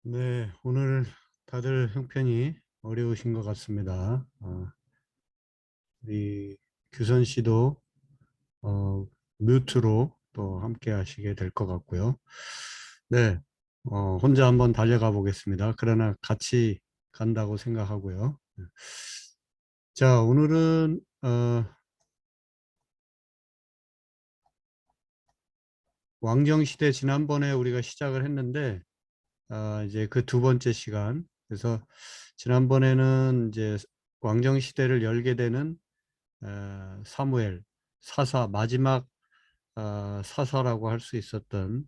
네, 오늘 다들 형편이 어려우신 것 같습니다. 우리 규선 씨도 뮤트로 또 함께 하시게 될 것 같고요. 네, 혼자 한번 달려가 보겠습니다. 그러나 같이 간다고 생각하고요. 자, 오늘은 왕정시대 지난번에 우리가 시작을 했는데 이제 그 두 번째 시간. 그래서 지난번에는 이제 왕정시대를 열게 되는 사무엘 사사 마지막 사사라고 할 수 있었던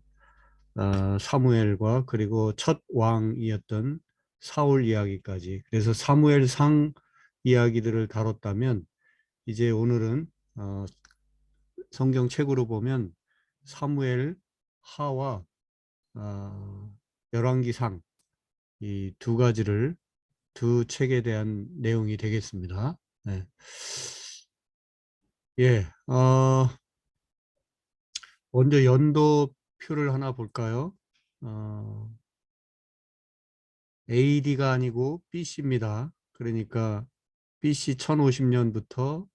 사무엘과 그리고 첫 왕이었던 사울 이야기까지, 그래서 사무엘상 이야기들을 다뤘다면 이제 오늘은 성경책으로 보면 사무엘 하와 열왕기상, 이 두 가지를, 두 책에 대한 내용이 되겠습니다. 네. 예, 먼저 연도표를 하나 볼까요? AD가 아니고 BC입니다. 그러니까 BC 1050년부터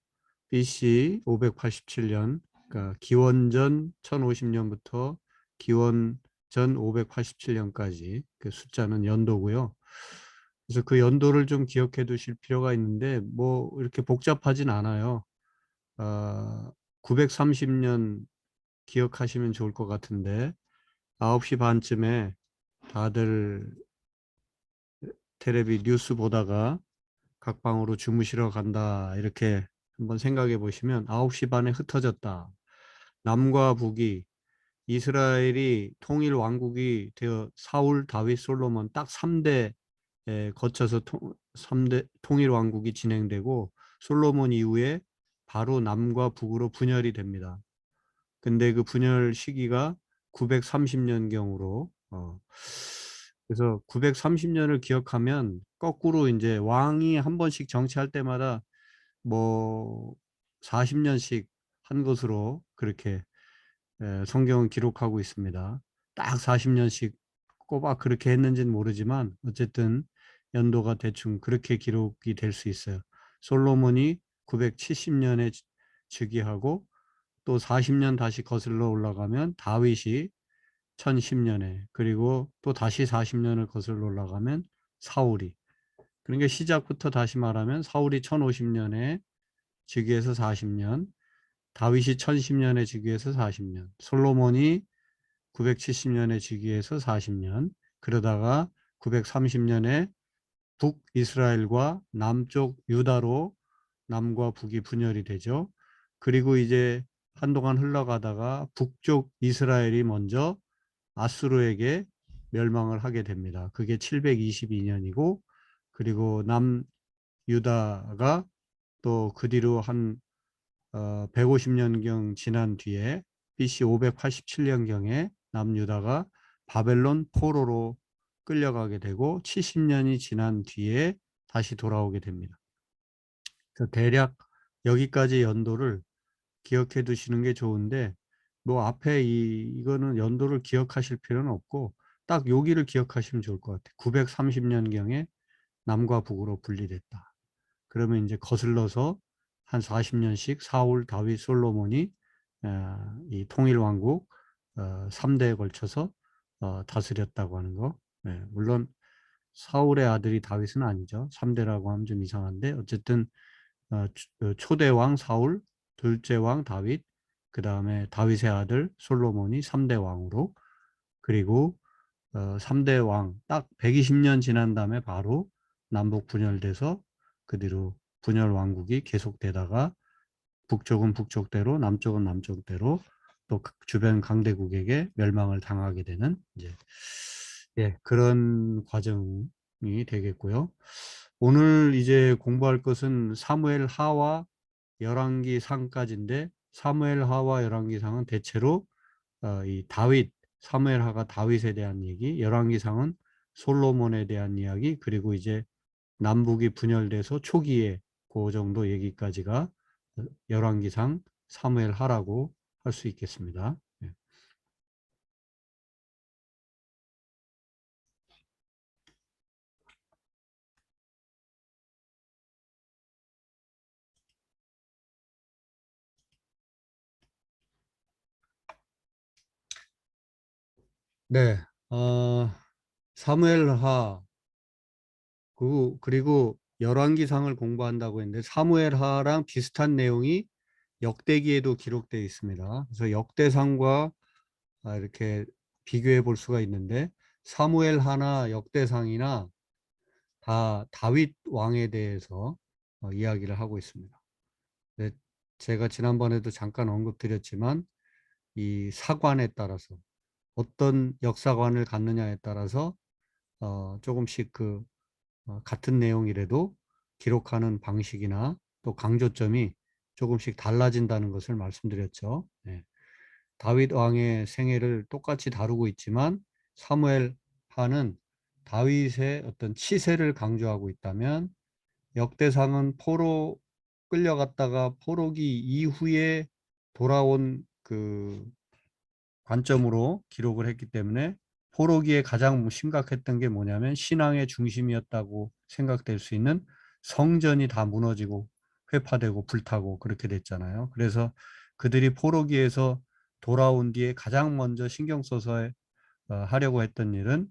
BC 587년, 그러니까 기원전 1050년부터 기원전 587년까지 그 숫자는 연도고요. 그래서 그 연도를 좀 기억해 두실 필요가 있는데 뭐 이렇게 복잡하진 않아요. 930년 기억하시면 좋을 것 같은데 9시 반쯤에 다들 테레비 뉴스 보다가 각 방으로 주무시러 간다 이렇게 한번 생각해 보시면 9시 반에 흩어졌다. 남과 북이, 이스라엘이 통일 왕국이 되어 사울, 다윗, 솔로몬 딱 3대 거쳐서 3대 통일 왕국이 진행되고 솔로몬 이후에 바로 남과 북으로 분열이 됩니다. 근데 그 분열 시기가 930년경으로 그래서 930년을 기억하면 거꾸로 이제 왕이 한 번씩 정치할 때마다 뭐 40년씩 한 것으로 그렇게 성경은 기록하고 있습니다. 딱 40년씩 꼬박 그렇게 했는지는 모르지만 어쨌든 연도가 대충 그렇게 기록이 될 수 있어요. 솔로몬이 970년에 즉위하고 또 40년 다시 거슬러 올라가면 다윗이 1010년에, 그리고 또 다시 40년을 거슬러 올라가면 사울이, 그러니까 시작부터 다시 말하면 사울이 1050년에 즉위해서 40년, 다윗이 1010년에 즉위해서 40년, 솔로몬이 970년에 즉위해서 40년, 그러다가 930년에 북이스라엘과 남쪽 유다로 남과 북이 분열이 되죠. 그리고 이제 한동안 흘러가다가 북쪽 이스라엘이 먼저 아수르에게 멸망을 하게 됩니다. 그게 722년이고, 그리고 남유다가 또 그 뒤로 한 150년경 지난 뒤에 BC 587년경에 남유다가 바벨론 포로로 끌려가게 되고 70년이 지난 뒤에 다시 돌아오게 됩니다. 그래서 대략 여기까지 연도를 기억해 두시는 게 좋은데 뭐 앞에 이거는 연도를 기억하실 필요는 없고 딱 여기를 기억하시면 좋을 것 같아요. 930년경에 남과 북으로 분리됐다. 그러면 이제 거슬러서 한 40년씩 사울, 다윗, 솔로몬이 이 통일왕국 3대에 걸쳐서 다스렸다고 하는 거. 물론 사울의 아들이 다윗은 아니죠. 3대라고 하면 좀 이상한데 어쨌든 초대 왕 사울, 둘째 왕 다윗, 그 다음에 다윗의 아들 솔로몬이 3대 왕으로, 그리고 3대 왕 딱 120년 지난 다음에 바로 남북 분열돼서 그 뒤로 분열 왕국이 계속되다가 북쪽은 북쪽대로 남쪽은 남쪽대로 또 주변 강대국에게 멸망을 당하게 되는 이제 그런 과정이 되겠고요. 오늘 이제 공부할 것은 사무엘 하와 열왕기 상까지인데 사무엘 하와 열왕기 상은 대체로 이 다윗, 사무엘 하가 다윗에 대한 얘기, 열왕기상은 솔로몬에 대한 이야기, 그리고 이제 남북이 분열돼서 초기에 그 정도 얘기까지가 열왕기상, 사무엘 하라고 할 수 있겠습니다. 네, 사무엘하 그리고 열왕기상을 공부한다고 했는데 사무엘하랑 비슷한 내용이 역대기에도 기록되어 있습니다. 그래서 역대상과 이렇게 비교해 볼 수가 있는데 사무엘하나 역대상이나 다 다윗 왕에 대해서 이야기를 하고 있습니다. 네, 제가 지난번에도 잠깐 언급드렸지만 이 사관에 따라서 어떤 역사관을 갖느냐에 따라서 조금씩 같은 내용이라도 기록하는 방식이나 또 강조점이 조금씩 달라진다는 것을 말씀드렸죠. 네. 다윗 왕의 생애를 똑같이 다루고 있지만 사무엘 하는 다윗의 어떤 치세를 강조하고 있다면 역대상은 포로 끌려갔다가 포로기 이후에 돌아온 관점으로 기록을 했기 때문에 포로기에 가장 심각했던 게 뭐냐면 신앙의 중심이었다고 생각될 수 있는 성전이 다 무너지고 회파되고 불타고 그렇게 됐잖아요. 그래서 그들이 포로기에서 돌아온 뒤에 가장 먼저 신경 써서 하려고 했던 일은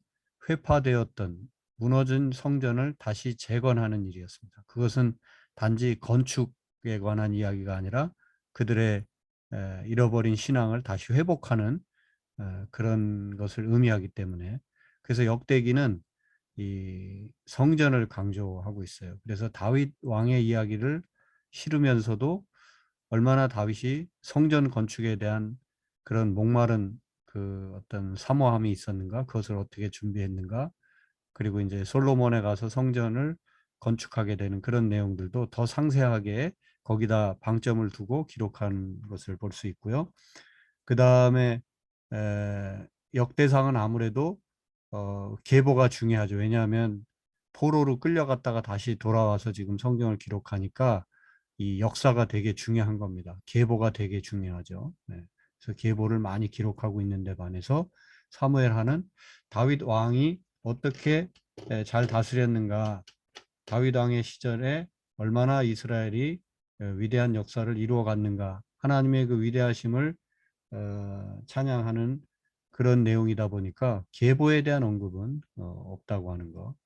회파되었던 무너진 성전을 다시 재건하는 일이었습니다. 그것은 단지 건축에 관한 이야기가 아니라 그들의 잃어버린 신앙을 다시 회복하는 그런 것을 의미하기 때문에 그래서 역대기는 이 성전을 강조하고 있어요. 그래서 다윗 왕의 이야기를 실으면서도 얼마나 다윗이 성전 건축에 대한 그런 목마른 어떤 사모함이 있었는가, 그것을 어떻게 준비했는가, 그리고 이제 솔로몬에 가서 성전을 건축하게 되는 그런 내용들도 더 상세하게 거기다 방점을 두고 기록한 것을 볼 수 있고요. 그 다음에 역대상은 아무래도 계보가 중요하죠. 왜냐하면 포로로 끌려갔다가 다시 돌아와서 지금 성경을 기록하니까 이 역사가 되게 중요한 겁니다. 계보가 되게 중요하죠. 네. 그래서 계보를 많이 기록하고 있는데 반해서 사무엘하는 다윗 왕이 어떻게 잘 다스렸는가, 다윗 왕의 시절에 얼마나 이스라엘이 위대한 역사를 이루어 갔는가, 하나님의 그 위대하심을 찬양하는 그런 내용이다 보니까 계보에 대한 언급은 없다고 하는 거.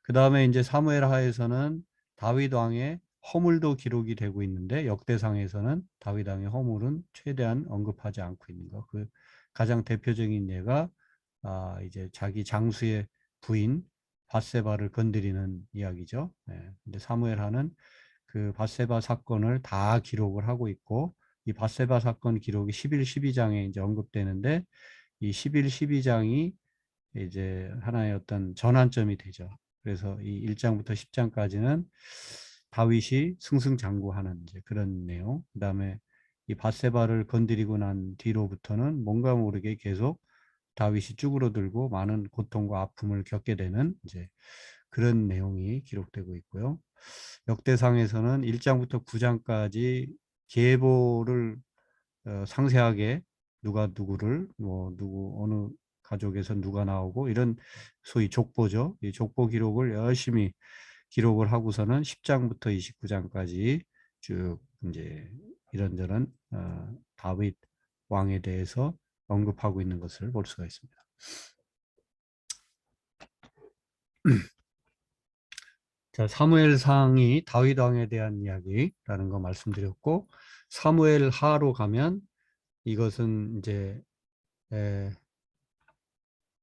그 다음에 이제 사무엘하에서는 다윗 왕의 허물도 기록이 되고 있는데 역대상에서는 다윗 왕의 허물은 최대한 언급하지 않고 있는 거. 그 가장 대표적인 예가 이제 자기 장수의 부인 밧세바를 건드리는 이야기죠. 네. 근데 사무엘하는 그 밧세바 사건을 다 기록을 하고 있고 이 밧세바 사건 기록이 11, 12장에 이제 언급되는데 이 11, 12장이 이제 하나의 어떤 전환점이 되죠. 그래서 이 1장부터 10장까지는 다윗이 승승장구하는 이제 그런 내용. 그다음에 이 밧세바를 건드리고 난 뒤로부터는 뭔가 모르게 계속 다윗이 쭈그러들고 많은 고통과 아픔을 겪게 되는 이제 그런 내용이 기록되고 있고요. 역대상에서는 1장부터 9장까지 계보를 상세하게 누가 누구를 뭐 누구 어느 가족에서 누가 나오고 이런 소위 족보죠. 이 족보 기록을 열심히 기록을 하고서는 10장부터 29장까지 쭉 이제 이런저런 다윗 왕에 대해서 언급하고 있는 것을 볼 수가 있습니다. 자, 사무엘상이 다윗 왕에 대한 이야기라는 거 말씀드렸고 사무엘하로 가면 이것은 이제 에,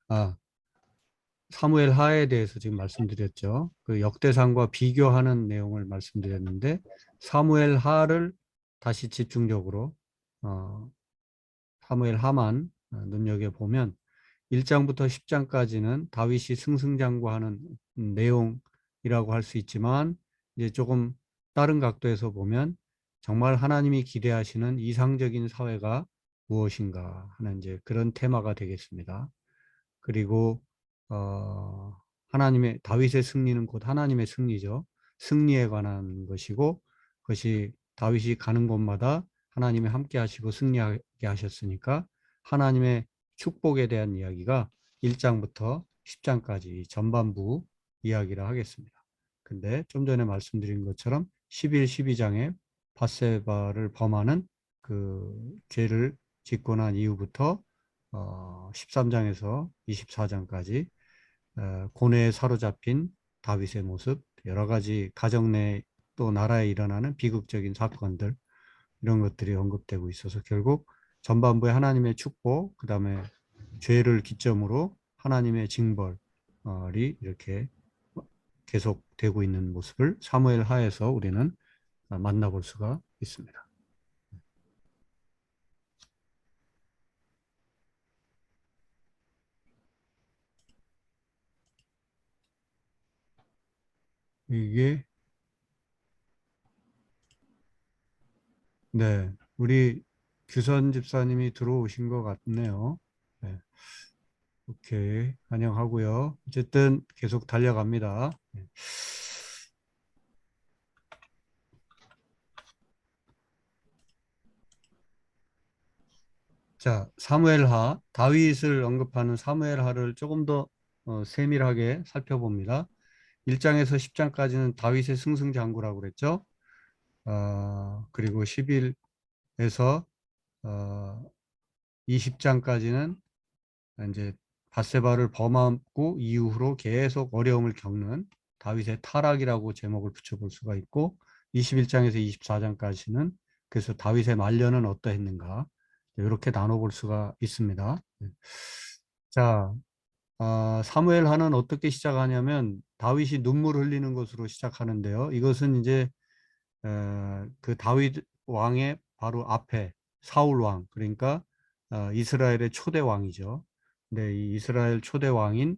아, 사무엘 하에 대해서 지금 말씀드렸죠. 그 역대상과 비교하는 내용을 말씀드렸는데 사무엘 하를 다시 집중적으로 사무엘 하만 눈여겨보면 1장부터 10장까지는 다윗이 승승장구하는 내용이라고 할 수 있지만 이제 조금 다른 각도에서 보면 정말 하나님이 기대하시는 이상적인 사회가 무엇인가 하는 이제 그런 테마가 되겠습니다. 그리고 하나님의 다윗의 승리는 곧 하나님의 승리죠. 승리에 관한 것이고 그것이 다윗이 가는 곳마다 하나님이 함께 하시고 승리하게 하셨으니까 하나님의 축복에 대한 이야기가 1장부터 10장까지 전반부 이야기를 하겠습니다. 근데 좀 전에 말씀드린 것처럼 11, 12장에 밧세바를 범하는 그 죄를 짓고 난 이후부터 13장에서 24장까지 고뇌에 사로잡힌 다윗의 모습, 여러 가지 가정 내 또 나라에 일어나는 비극적인 사건들, 이런 것들이 언급되고 있어서 결국 전반부에 하나님의 축복, 그 다음에 죄를 기점으로 하나님의 징벌이 이렇게 계속되고 있는 모습을 사무엘 하에서 우리는 만나볼 수가 있습니다. 이게 네, 우리 규선 집사님이 들어오신 것 같네요. 네, 오케이, 환영하고요. 어쨌든 계속 달려갑니다. 네. 자, 사무엘하, 다윗을 언급하는 사무엘하를 조금 더 세밀하게 살펴봅니다. 1장에서 10장까지는 다윗의 승승장구라고 그랬죠. 그리고 11에서 20장까지는 이제 밧세바를 범하고 이후로 계속 어려움을 겪는 다윗의 타락이라고 제목을 붙여볼 수가 있고 21장에서 24장까지는 그래서 다윗의 말년은 어떠했는가 이렇게 나눠볼 수가 있습니다. 자, 사무엘하는 어떻게 시작하냐면 다윗이 눈물 흘리는 것으로 시작하는데요. 이것은 이제 그 다윗 왕의 바로 앞에 사울 왕, 그러니까 이스라엘의 초대 왕이죠. 근데 이 이스라엘 초대 왕인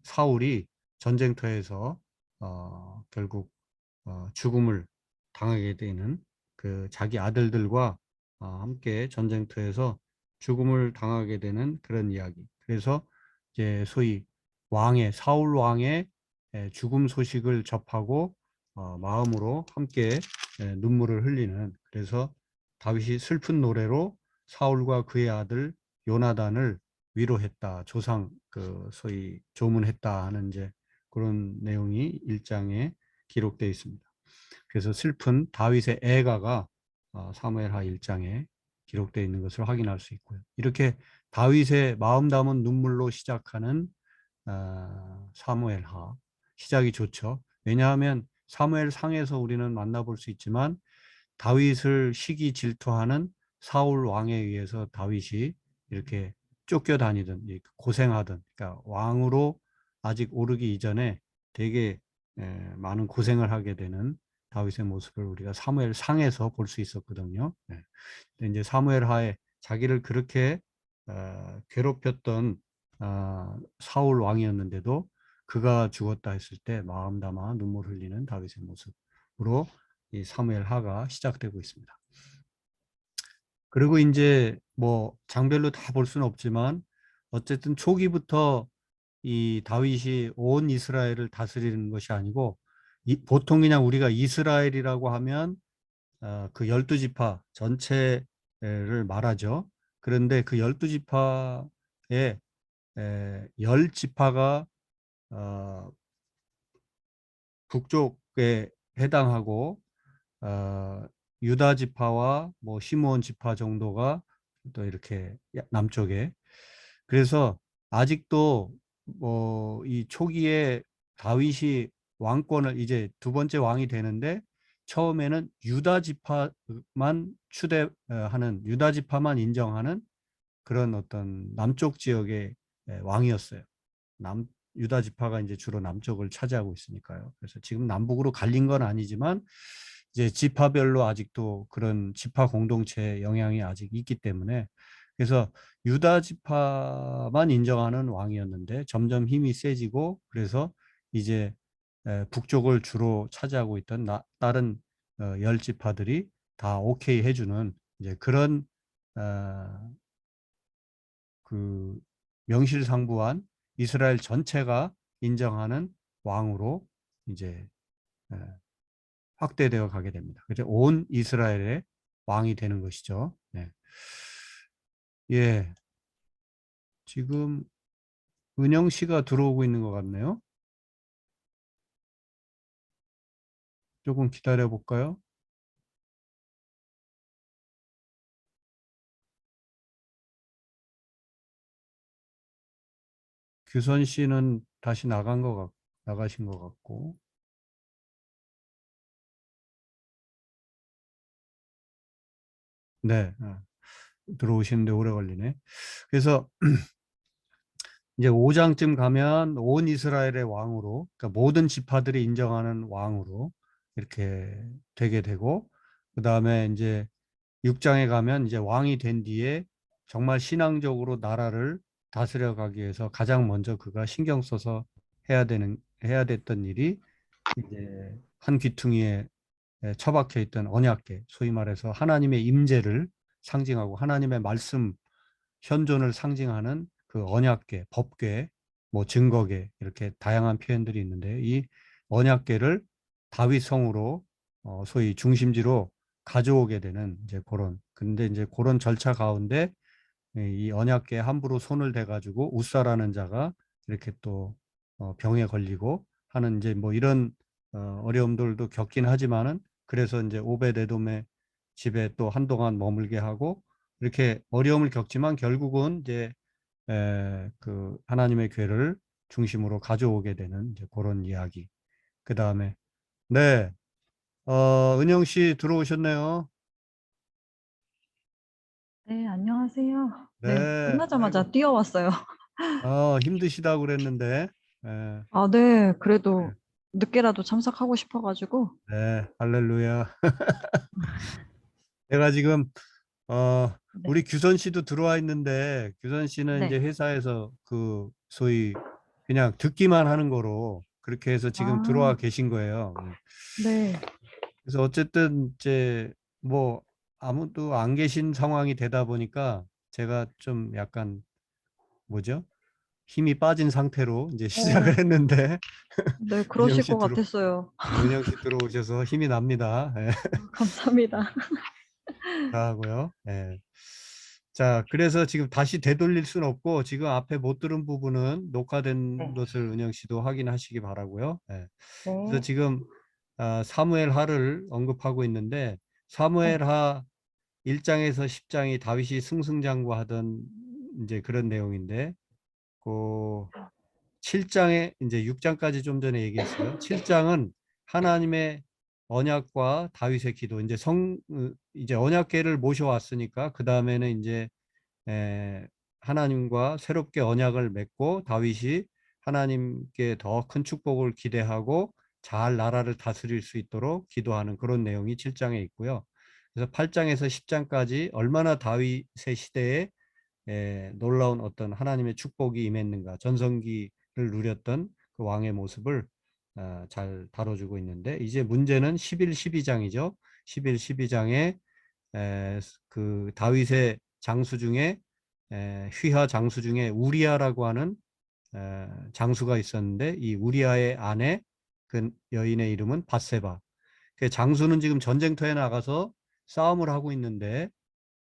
사울이 전쟁터에서 결국 죽음을 당하게 되는 그 자기 아들들과 함께 전쟁터에서 죽음을 당하게 되는 그런 이야기. 그래서 이제 소위 왕의 사울 왕의 죽음 소식을 접하고 마음으로 함께 눈물을 흘리는, 그래서 다윗이 슬픈 노래로 사울과 그의 아들 요나단을 위로했다. 조상 그 소위 조문했다 하는 이제 그런 내용이 1장에 기록되어 있습니다. 그래서 슬픈 다윗의 애가가 사무엘하 1장에 기록되어 있는 것을 확인할 수 있고요. 이렇게 다윗의 마음 담은 눈물로 시작하는 사무엘하, 시작이 좋죠. 왜냐하면 사무엘 상에서 우리는 만나볼 수 있지만 다윗을 시기 질투하는 사울 왕에 의해서 다윗이 이렇게 쫓겨다니던 고생하던, 그러니까 왕으로 아직 오르기 이전에 되게 많은 고생을 하게 되는 다윗의 모습을 우리가 사무엘 상에서 볼 수 있었거든요. 네. 근데 이제 사무엘 하에 자기를 그렇게 괴롭혔던 사울 왕이었는데도 그가 죽었다 했을 때 마음 담아 눈물 흘리는 다윗의 모습으로 이 사무엘 하가 시작되고 있습니다. 그리고 이제 뭐 장별로 다 볼 수는 없지만 어쨌든 초기부터 이 다윗이 온 이스라엘을 다스리는 것이 아니고 보통 그냥 우리가 이스라엘이라고 하면 그 12지파 전체를 말하죠. 그런데 그 12지파의 10지파가 북쪽에 해당하고 어, 유다 지파와 뭐 시므온 지파 정도가 또 이렇게 남쪽에, 그래서 아직도 뭐 이 초기에 다윗이 왕권을 이제 두 번째 왕이 되는데 처음에는 유다 지파만 추대하는, 유다 지파만 인정하는 그런 어떤 남쪽 지역의 왕이었어요. 남 유다 지파가 이제 주로 남쪽을 차지하고 있으니까요. 그래서 지금 남북으로 갈린 건 아니지만 이제 지파별로 아직도 그런 지파 공동체의 영향이 아직 있기 때문에, 그래서 유다 지파만 인정하는 왕이었는데 점점 힘이 세지고 그래서 이제 북쪽을 주로 차지하고 있던 다른 열 지파들이 다 오케이 해주는 이제 그런 어, 그 명실상부한 이스라엘 전체가 인정하는 왕으로 이제 예, 확대되어 가게 됩니다. 그래서 온 이스라엘의 왕이 되는 것이죠. 네. 예, 지금 은영 씨가 들어오고 있는 것 같네요. 조금 기다려 볼까요? 규선 씨는 다시 나가신 것 같고. 네. 들어오시는데 오래 걸리네. 그래서 이제 5장쯤 가면 온 이스라엘의 왕으로, 그러니까 모든 지파들이 인정하는 왕으로 이렇게 되게 되고, 그 다음에 이제 6장에 가면 이제 왕이 된 뒤에 정말 신앙적으로 나라를 다스려 가기 위해서 가장 먼저 그가 신경 써서 해야 됐던 일이 이제 한 귀퉁이에 처박혀 있던 언약궤, 소위 말해서 하나님의 임재를 상징하고 하나님의 말씀 현존을 상징하는 그 언약궤, 법궤, 뭐 증거궤 이렇게 다양한 표현들이 있는데 이 언약궤를 다윗 성으로 소위 중심지로 가져오게 되는 이제 그런 근데 이제 그런 절차 가운데 이 언약궤에 함부로 손을 대 가지고 웃사라는 자가 이렇게 또 병에 걸리고 하는 이제 뭐 이런 어려움들도 겪긴 하지만은 그래서 이제 오베데돔의 집에 또 한동안 머물게 하고 이렇게 어려움을 겪지만 결국은 이제 그 하나님의 궤를 중심으로 가져오게 되는 이제 그런 이야기. 그 다음에 네, 은영 씨 들어오셨네요. 네, 안녕하세요. 네, 네, 아이고, 끝나자마자 뛰어왔어요. 힘드시다고 그랬는데, 예, 아, 네, 그래도 늦게라도 참석하고 싶어가지고. 네, 할렐루야. 내가 지금 어, 네, 우리 규선 씨도 들어와 있는데 규선 씨는 이제 네. 회사에서 그 소위 그냥 듣기만 하는 거로 그렇게 해서 지금 들어와 아, 계신 거예요. 네. 그래서 어쨌든 이제 뭐 아무도 안 계신 상황이 되다 보니까 제가 좀 약간 뭐죠? 힘이 빠진 상태로 이제 어, 시작을 했는데 네, 은영 그러실 씨 것 같았어요. 은영 씨 들어오셔서 힘이 납니다. 예. 아, 감사합니다. 하고요. 예. 자, 그래서 지금 다시 되돌릴 수는 없고 지금 앞에 못 들은 부분은 녹화된 네, 것을 은영 씨도 확인하시기 바라고요. 예. 그래서 네, 지금 사무엘 하를 언급하고 있는데 사무엘 네. 하 1장에서 10장이 다윗이 승승장구하던 이제 그런 내용인데 그 7장에 이제 6장까지 좀 전에 얘기했어요. 7장은 하나님의 언약과 다윗의 기도 이제 이제 언약궤를 모셔왔으니까 그 다음에는 이제 에, 하나님과 새롭게 언약을 맺고 다윗이 하나님께 더 큰 축복을 기대하고 잘 나라를 다스릴 수 있도록 기도하는 그런 내용이 7장에 있고요. 그래서 8장에서 10장까지 얼마나 다윗의 시대에 놀라운 어떤 하나님의 축복이 임했는가 전성기를 누렸던 그 왕의 모습을 잘 다뤄주고 있는데 이제 문제는 11, 12장이죠. 11, 12장에 그 다윗의 장수 중에 휘하 장수 중에 우리아라고 하는 장수가 있었는데 이 우리아의 아내 그 여인의 이름은 밧세바. 그 장수는 지금 전쟁터에 나가서 싸움을 하고 있는데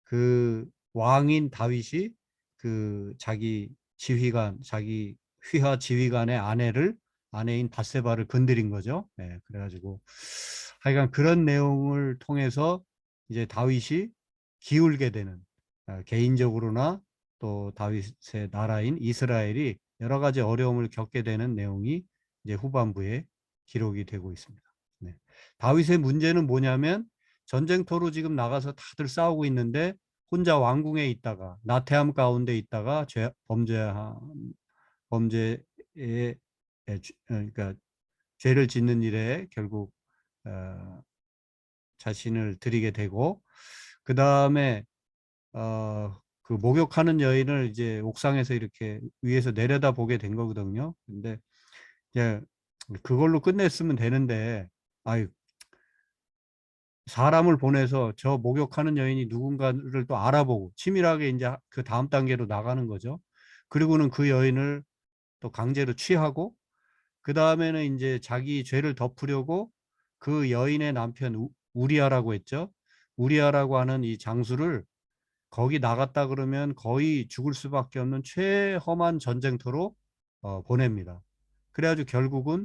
그 왕인 다윗이 그 자기 지휘관, 자기 휘하 지휘관의 아내인 밧세바를 건드린 거죠. 네, 그래가지고 하여간 그런 내용을 통해서 이제 다윗이 기울게 되는 개인적으로나 또 다윗의 나라인 이스라엘이 여러 가지 어려움을 겪게 되는 내용이 이제 후반부에 기록이 되고 있습니다. 네. 다윗의 문제는 뭐냐면 전쟁터로 지금 나가서 다들 싸우고 있는데 혼자 왕궁에 있다가 나태함 가운데 있다가 범죄에 그러니까 죄를 짓는 일에 결국 어, 자신을 들이게 되고 그 다음에 그 목욕하는 여인을 이제 옥상에서 이렇게 위에서 내려다 보게 된 거거든요. 근데 이제 그걸로 끝냈으면 되는데 아유 사람을 보내서 저 목욕하는 여인이 누군가를 또 알아보고 치밀하게 이제 그 다음 단계로 나가는 거죠. 그리고는 그 여인을 또 강제로 취하고 그 다음에는 이제 자기 죄를 덮으려고 그 여인의 남편 우리아라고 했죠. 우리아라고 하는 이 장수를 거기 나갔다 그러면 거의 죽을 수밖에 없는 최험한 전쟁터로 보냅니다. 그래가지고 결국은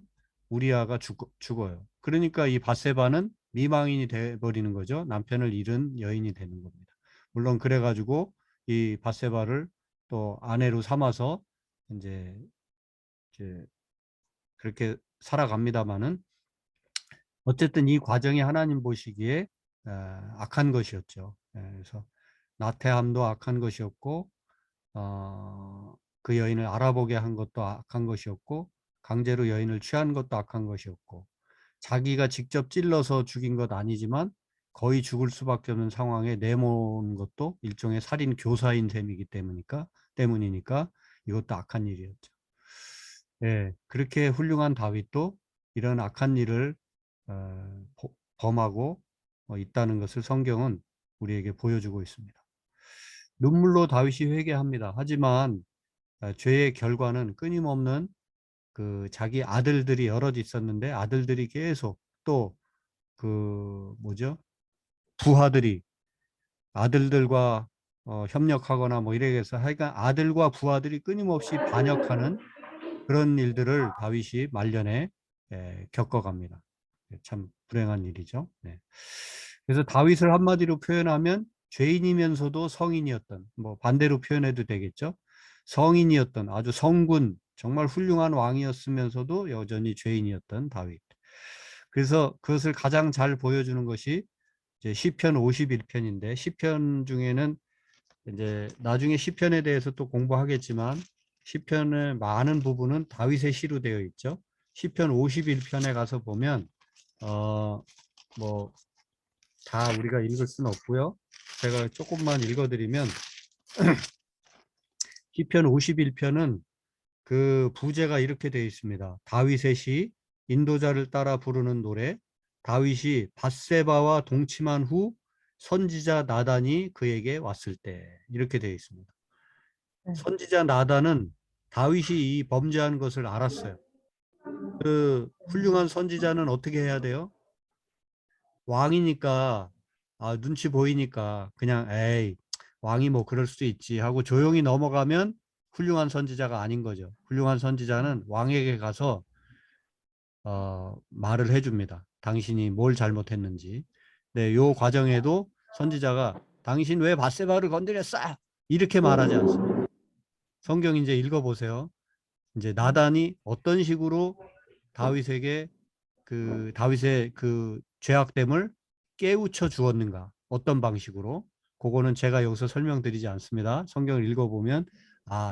우리아가 죽어요. 그러니까 이 바세바는 미망인이 돼버리는 거죠. 남편을 잃은 여인이 되는 겁니다. 물론 그래가지고 이 바세바를 또 아내로 삼아서 이제 이제 그렇게 살아갑니다마는 어쨌든 이 과정이 하나님 보시기에 악한 것이었죠. 그래서 나태함도 악한 것이었고 그 여인을 알아보게 한 것도 악한 것이었고 강제로 여인을 취한 것도 악한 것이었고 자기가 직접 찔러서 죽인 것 아니지만 거의 죽을 수밖에 없는 상황에 내모는 것도 일종의 살인 교사인 셈이기 때문이니까 이것도 악한 일이었죠. 예, 그렇게 훌륭한 다윗도 이런 악한 일을 범하고 있다는 것을 성경은 우리에게 보여주고 있습니다. 눈물로 다윗이 회개합니다. 하지만 죄의 결과는 끊임없는 그 자기 아들들이 여럿 있었는데 아들들이 계속 또 그 뭐죠? 부하들이 아들들과 협력하거나 뭐 이래 해서 하여간 아들과 부하들이 끊임없이 반역하는 그런 일들을 다윗이 말년에 겪어갑니다. 참 불행한 일이죠. 네. 그래서 다윗을 한마디로 표현하면 죄인이면서도 성인이었던, 뭐 반대로 표현해도 되겠죠. 성인이었던 아주 성군, 정말 훌륭한 왕이었으면서도 여전히 죄인이었던 다윗. 그래서 그것을 가장 잘 보여주는 것이 이제 시편 51편인데 시편 중에는 이제 나중에 시편에 대해서 또 공부하겠지만 시편의 많은 부분은 다윗의 시로 되어 있죠. 시편 51편에 가서 보면 뭐 다 우리가 읽을 수는 없고요. 제가 조금만 읽어드리면 시편 51편은 그 부제가 이렇게 되어 있습니다. 다윗의 시, 인도자를 따라 부르는 노래, 다윗이 밧세바와 동침한 후 선지자 나단이 그에게 왔을 때 이렇게 되어 있습니다. 네. 선지자 나단은 다윗이 이 범죄한 것을 알았어요. 그 훌륭한 선지자는 어떻게 해야 돼요? 왕이니까 눈치 보이니까 그냥 에이 왕이 뭐 그럴 수도 있지 하고 조용히 넘어가면 훌륭한 선지자가 아닌 거죠. 훌륭한 선지자는 왕에게 가서 말을 해줍니다. 당신이 뭘 잘못했는지. 네, 요 과정에도 선지자가 당신 왜 밧세바를 건드렸어? 이렇게 말하지 않습니다. 성경 이제 읽어보세요. 이제 나단이 어떤 식으로 다윗에게 다윗의 그 죄악됨을 깨우쳐 주었는가? 어떤 방식으로? 그거는 제가 여기서 설명드리지 않습니다. 성경을 읽어보면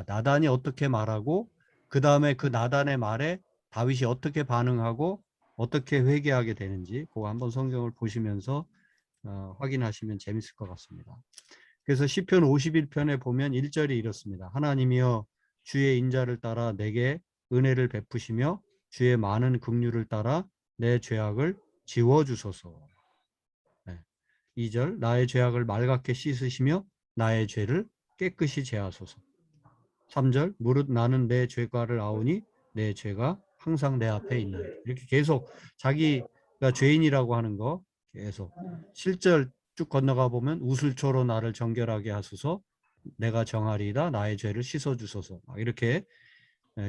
나단이 어떻게 말하고 그 다음에 그 나단의 말에 다윗이 어떻게 반응하고 어떻게 회개하게 되는지 그거 한번 성경을 보시면서 확인하시면 재밌을 것 같습니다. 그래서 시편 51편에 보면 1절이 이렇습니다. 하나님이여 주의 인자를 따라 내게 은혜를 베푸시며 주의 많은 긍휼을 따라 내 죄악을 지워주소서. 네. 2절 나의 죄악을 맑게 씻으시며 나의 죄를 깨끗이 제하소서. 3절 무릇 나는 내 죄과를 아오니 내 죄가 항상 내 앞에 있나이다. 이렇게 계속 자기가 죄인이라고 하는 거 계속 7절 쭉 건너가 보면 우슬초로 나를 정결하게 하소서 내가 정하리이다 나의 죄를 씻어주소서 이렇게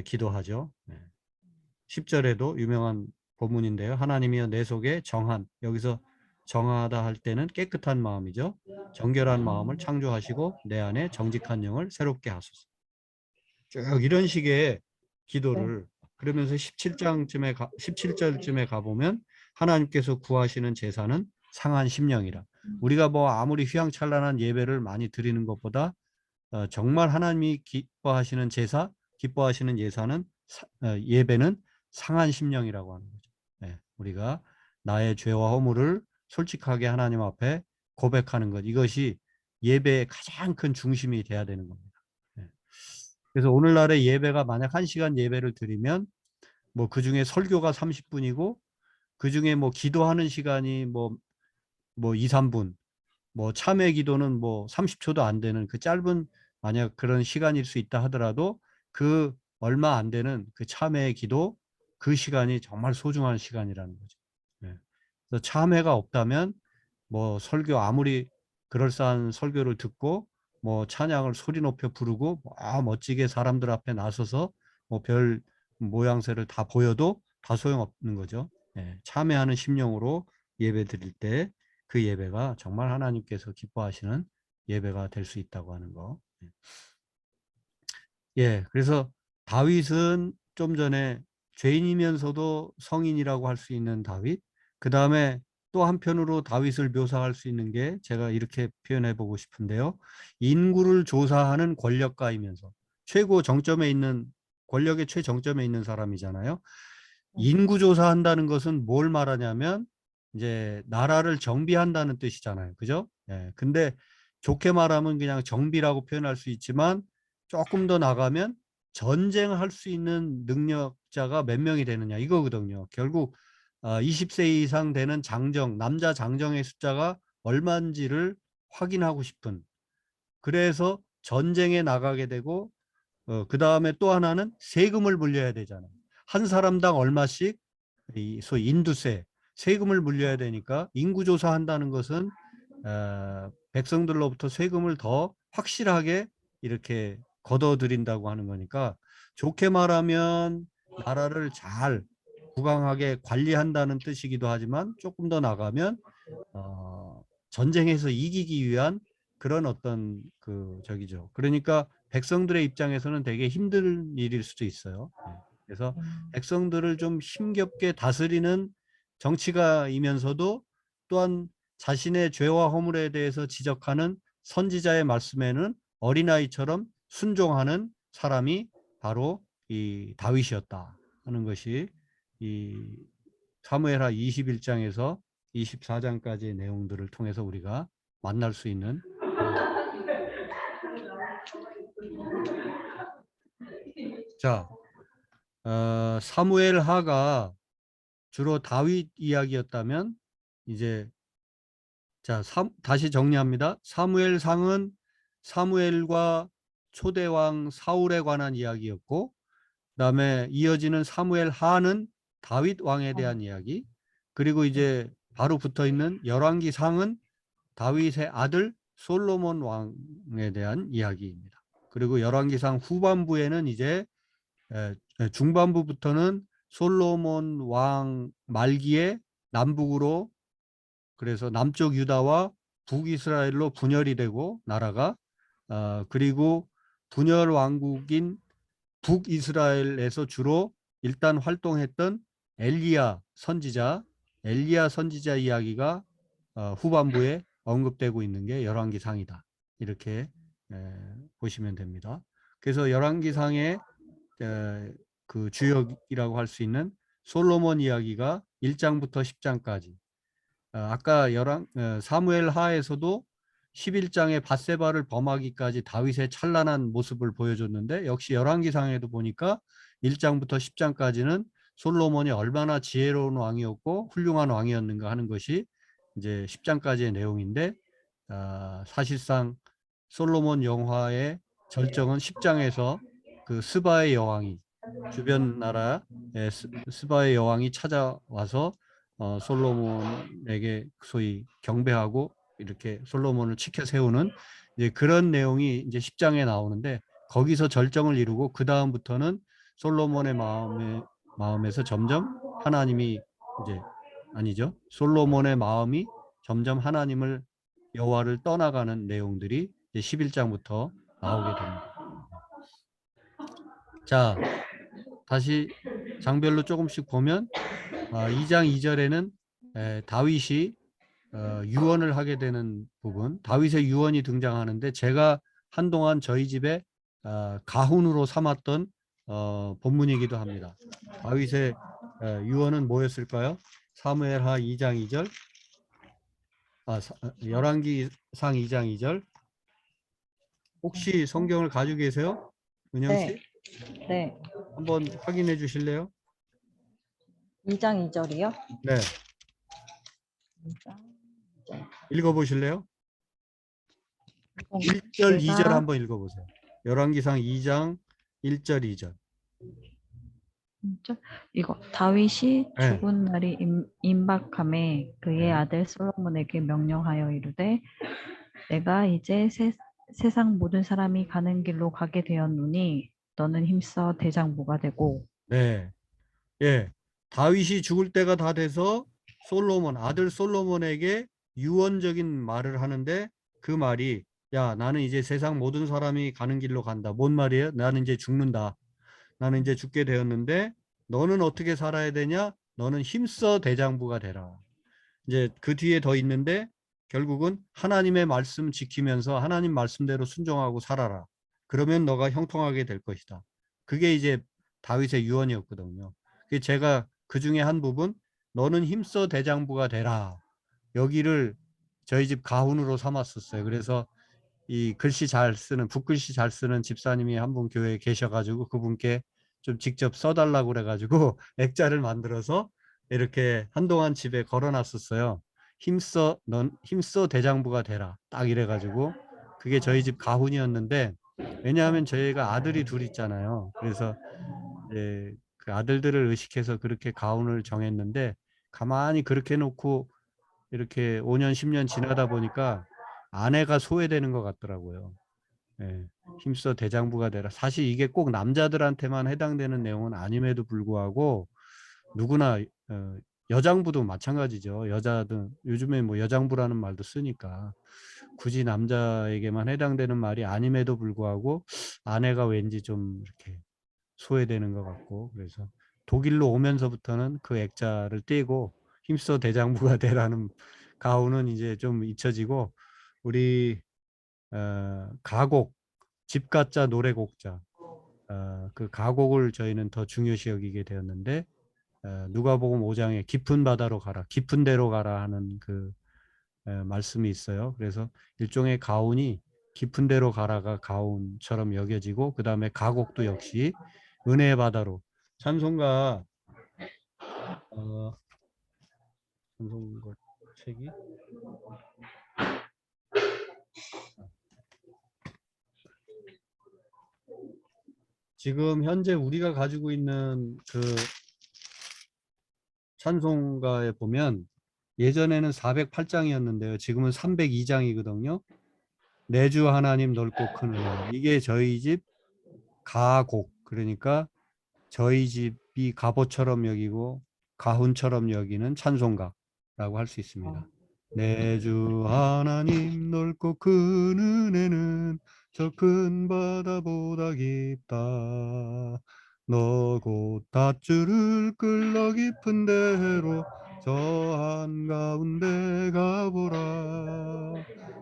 기도하죠. 10절에도 유명한 본문인데요. 하나님이여 내 속에 정한 여기서 정하다 할 때는 깨끗한 마음이죠. 정결한 마음을 창조하시고 내 안에 정직한 영을 새롭게 하소서. 쭉 이런 식의 기도를 그러면서 17절쯤에 가보면 하나님께서 구하시는 제사는 상한 심령이라. 우리가 뭐 아무리 휘황찬란한 예배를 많이 드리는 것보다 정말 하나님이 기뻐하시는 제사, 기뻐하시는 예배는 상한 심령이라고 하는 거죠. 네, 우리가 나의 죄와 허물을 솔직하게 하나님 앞에 고백하는 것, 이것이 예배의 가장 큰 중심이 돼야 되는 겁니다. 네. 그래서 오늘날의 예배가 만약 1시간 예배를 드리면 뭐 그중에 설교가 30분이고 그중에 뭐 기도하는 시간이 뭐 2, 3분, 뭐 참회 기도는 뭐 30초도 안 되는 그 짧은 만약 그런 시간일 수 있다 하더라도 그 얼마 안 되는 그 참회 기도 그 시간이 정말 소중한 시간이라는 거죠. 네. 그래서 참회가 없다면 뭐 설교 아무리 그럴싸한 설교를 듣고 뭐 찬양을 소리 높여 부르고 멋지게 사람들 앞에 나서서 뭐 별 모양새를 다 보여도 다 소용없는 거죠. 예, 참회하는 심령으로 예배 드릴 때 그 예배가 정말 하나님께서 기뻐하시는 예배가 될 수 있다고 하는 거. 예, 그래서 다윗은 좀 전에 죄인이면서도 성인이라고 할 수 있는 다윗, 그 다음에 또 한편으로 다윗을 묘사할 수 있는 게 제가 이렇게 표현해 보고 싶은데요. 인구를 조사하는 권력가이면서 최고 정점에 있는, 권력의 최정점에 있는 사람이잖아요. 인구 조사한다는 것은 뭘 말하냐면 이제 나라를 정비한다는 뜻이잖아요. 그죠? 예. 근데 좋게 말하면 그냥 정비라고 표현할 수 있지만 조금 더 나가면 전쟁할 수 있는 능력자가 몇 명이 되느냐 이거거든요. 결국 20세 이상 되는 장정, 남자 장정의 숫자가 얼마인지를 확인하고 싶은, 그래서 전쟁에 나가게 되고 그 다음에 또 하나는 세금을 물려야 되잖아요. 한 사람당 얼마씩 이 소위 인두세, 세금을 물려야 되니까 인구조사한다는 것은 백성들로부터 세금을 더 확실하게 이렇게 걷어들인다고 하는 거니까, 좋게 말하면 나라를 잘 부강하게 관리한다는 뜻이기도 하지만 조금 더 나가면 전쟁에서 이기기 위한 그런 어떤 그 저기죠. 그러니까 백성들의 입장에서는 되게 힘든 일일 수도 있어요. 예. 그래서 백성들을 좀 힘겹게 다스리는 정치가이면서도 또한 자신의 죄와 허물에 대해서 지적하는 선지자의 말씀에는 어린아이처럼 순종하는 사람이 바로 이 다윗이었다 하는 것이 이 사무엘하 21장에서 24장까지의 내용들을 통해서 우리가 만날 수 있는. 자, 사무엘하가 주로 다윗 이야기였다면 이제 자, 다시 정리합니다. 사무엘상은 사무엘과 초대왕 사울에 관한 이야기였고, 그다음에 이어지는 사무엘하는 다윗 왕에 대한 이야기, 그리고 이제 바로 붙어 있는 열왕기상은 다윗의 아들 솔로몬 왕에 대한 이야기입니다. 그리고 열왕기상 후반부에는 이제 중반부부터는 솔로몬 왕 말기에 남북으로, 그래서 남쪽 유다와 북이스라엘로 분열이 되고 나라가 그리고 분열 왕국인 북이스라엘에서 주로 일단 활동했던 엘리야 선지자 이야기가 후반부에 언급되고 있는 게 열왕기상이다. 이렇게 보시면 됩니다. 그래서 열왕기상의 그 주역이라고 할 수 있는 솔로몬 이야기가 1장부터 10장까지, 아까 사무엘 하에서도 11장에 밧세바를 범하기까지 다윗의 찬란한 모습을 보여줬는데, 역시 열왕기상에도 보니까 1장부터 10장까지는 솔로몬이 얼마나 지혜로운 왕이었고 훌륭한 왕이었는가 하는 것이 이제 10장까지의 내용인데, 사실상 솔로몬 영화의 절정은 10장에서 그 스바의 여왕이, 주변 나라의 스바의 여왕이 찾아와서 솔로몬에게 소위 경배하고 이렇게 솔로몬을 치켜 세우는 이제 그런 내용이 이제 10장에 나오는데, 거기서 절정을 이루고 그 다음부터는 솔로몬의 마음에서 점점 하나님이 이제 아니죠. 솔로몬의 마음이 점점 하나님을, 여호와를 떠나가는 내용들이 이제 11장부터 나오게 됩니다. 자, 다시 장별로 조금씩 보면 2장 2절에는 다윗이 유언을 하게 되는 부분, 다윗의 유언이 등장하는데, 제가 한동안 저희 집에 가훈으로 삼았던 본문이기도 합니다. 다윗의 유언은 뭐였을까요? 사무엘하 2장 2절, 열왕기상 2장 2절. 혹시 성경을 가지고 계세요? 은영 씨? 네. 한번 확인해 주실래요? 2장 2절이요? 네. 2장 2절. 읽어 보실래요? 1절, 2절 한번 읽어 보세요. 열왕기상 2장 1절, 2절. 이거 다윗이 네. 죽은 날이 임박함에 그의 네. 아들 솔로몬에게 명령하여 이르되 내가 이제 세상 모든 사람이 가는 길로 가게 되었노니 너는 힘써 대장부가 되고. 네. 예. 다윗이 죽을 때가 다 돼서 아들 솔로몬에게 유언적인 말을 하는데, 그 말이, 야, 나는 이제 세상 모든 사람이 가는 길로 간다. 뭔 말이에요? 나는 이제 죽는다. 나는 이제 죽게 되었는데 너는 어떻게 살아야 되냐? 너는 힘써 대장부가 되라. 이제 그 뒤에 더 있는데 결국은 하나님의 말씀 지키면서 하나님 말씀대로 순종하고 살아라. 그러면 너가 형통하게 될 것이다. 그게 이제 다윗의 유언이었거든요. 제가 그 중에 한 부분 너는 힘써 대장부가 되라. 여기를 저희 집 가훈으로 삼았었어요. 그래서 이 글씨 잘 쓰는 붓글씨 잘 쓰는 집사님이 한 분 교회에 계셔가지고 그분께 좀 직접 써달라고 그래가지고 액자를 만들어서 이렇게 한동안 집에 걸어놨었어요. 넌 힘써 대장부가 되라. 딱 이래가지고 그게 저희 집 가훈이었는데 왜냐하면 저희가 아들이 둘 있잖아요. 그래서 이제 그 아들들을 의식해서 그렇게 가훈을 정했는데 가만히 그렇게 놓고 이렇게 5년 10년 지나다 보니까 아내가 소외되는 것 같더라고요. 예, 힘써 대장부가 되라. 사실 이게 꼭 남자들한테만 해당되는 내용은 아님에도 불구하고 누구나 여장부도 마찬가지죠. 여자든 요즘에 뭐 여장부라는 말도 쓰니까 굳이 남자에게만 해당되는 말이 아님에도 불구하고 아내가 왠지 좀 이렇게 소외되는 것 같고 그래서 독일로 오면서부터는 그 액자를 떼고 힘써 대장부가 되라는 가훈은 이제 좀 잊혀지고 우리 가곡 집가자 노래곡자 그 가곡을 저희는 더 중요시 여기게 되었는데 누가복음 5장에 깊은 바다로 가라 깊은 데로 가라 하는 그 말씀이 있어요. 그래서 일종의 가훈이 깊은 데로 가라가 가훈처럼 여겨지고 그 다음에 가곡도 역시 은혜의 바다로 찬송가 찬송가 책이 지금 현재 우리가 가지고 있는 그 찬송가에 보면 예전에는 408장이었는데요. 지금은 302장이거든요. 내 주 하나님 넓고 큰 은혜. 이게 저희 집 가곡. 그러니까 저희 집이 갑오처럼 여기고 가훈처럼 여기는 찬송가라고 할 수 있습니다. 내 주 하나님 넓고 큰 은혜는 저 큰 바다보다 깊다. 너 곧 닷줄을 끌러 깊은 데로 저 한가운데 가보라.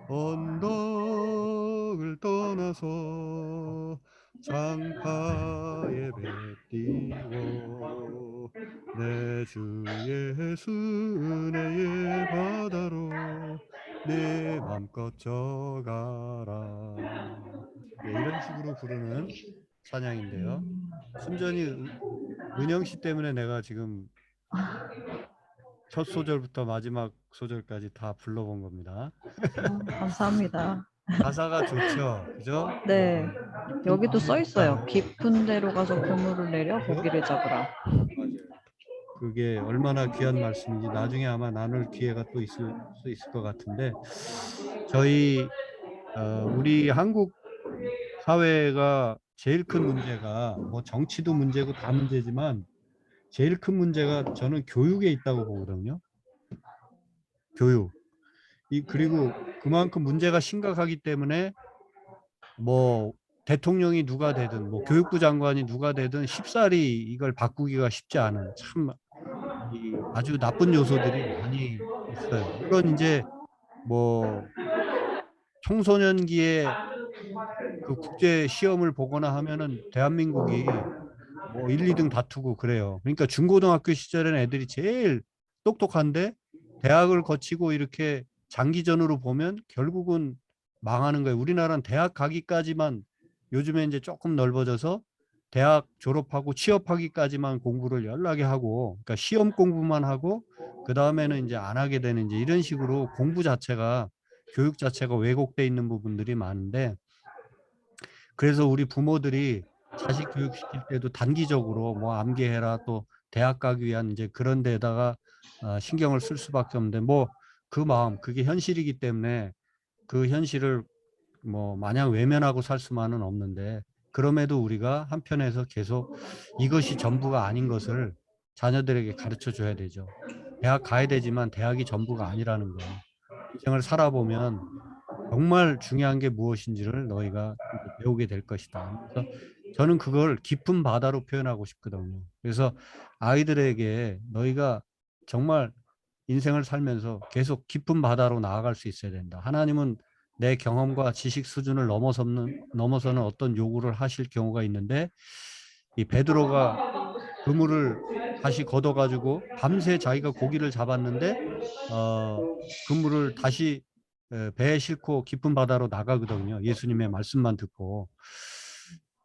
언덕을 떠나서 창가에 배 띄워 내 주 예수 은혜의 바다로 내 맘껏 져가라. 네, 이런 식으로 부르는 찬양인데요. 순전히 은영 씨 때문에 내가 지금 첫 소절부터 마지막 소절까지 다 불러본 겁니다. 감사합니다. 가사가 좋죠, 그죠? 네, 깊은 여기도 써 있어요. 바다로. 깊은 데로 가서 그물을 내려 그죠? 고기를 잡으라. 맞아요. 그게 얼마나 귀한 말씀인지 나중에 아마 나눌 기회가 또 있을 수 있을 것 같은데 저희 우리 한국 사회가 제일 큰 문제가 뭐 정치도 문제고 다 문제지만 제일 큰 문제가 저는 교육에 있다고 보거든요. 교육. 그리고 그만큼 문제가 심각하기 때문에 뭐 대통령이 누가 되든 뭐 교육부 장관이 누가 되든 쉽사리 이걸 바꾸기가 쉽지 않은 참 이 아주 나쁜 요소들이 많이 있어요. 물론 이제 뭐 청소년기에 그 국제 시험을 보거나 하면은 대한민국이 뭐 1, 2등 다투고 그래요. 그러니까 중고등학교 시절에는 애들이 제일 똑똑한데 대학을 거치고 이렇게 장기전으로 보면 결국은 망하는 거예요. 우리나라는 대학 가기까지만 요즘에 이제 조금 넓어져서 대학 졸업하고 취업하기까지만 공부를 열나게 하고 그러니까 시험 공부만 하고 그 다음에는 이제 안 하게 되는 이제 이런 식으로 공부 자체가 교육 자체가 왜곡돼 있는 부분들이 많은데 그래서 우리 부모들이 자식 교육시킬 때도 단기적으로 뭐 암기해라 또 대학 가기 위한 이제 그런 데다가 신경을 쓸 수밖에 없는데 뭐 그 마음 그게 현실이기 때문에 그 현실을 뭐 마냥 외면하고 살 수만은 없는데 그럼에도 우리가 한편에서 계속 이것이 전부가 아닌 것을 자녀들에게 가르쳐 줘야 되죠. 대학 가야 되지만 대학이 전부가 아니라는 거. 인생을 살아보면 정말 중요한 게 무엇인지를 너희가 이제 배우게 될 것이다. 그래서 저는 그걸 깊은 바다로 표현하고 싶거든요. 그래서 아이들에게 너희가 정말 인생을 살면서 계속 깊은 바다로 나아갈 수 있어야 된다. 하나님은 내 경험과 지식 수준을 넘어서는 어떤 요구를 하실 경우가 있는데, 이 베드로가 그물을 다시 걷어가지고 밤새 자기가 고기를 잡았는데 그물을 다시 배에 싣고 깊은 바다로 나가거든요. 예수님의 말씀만 듣고.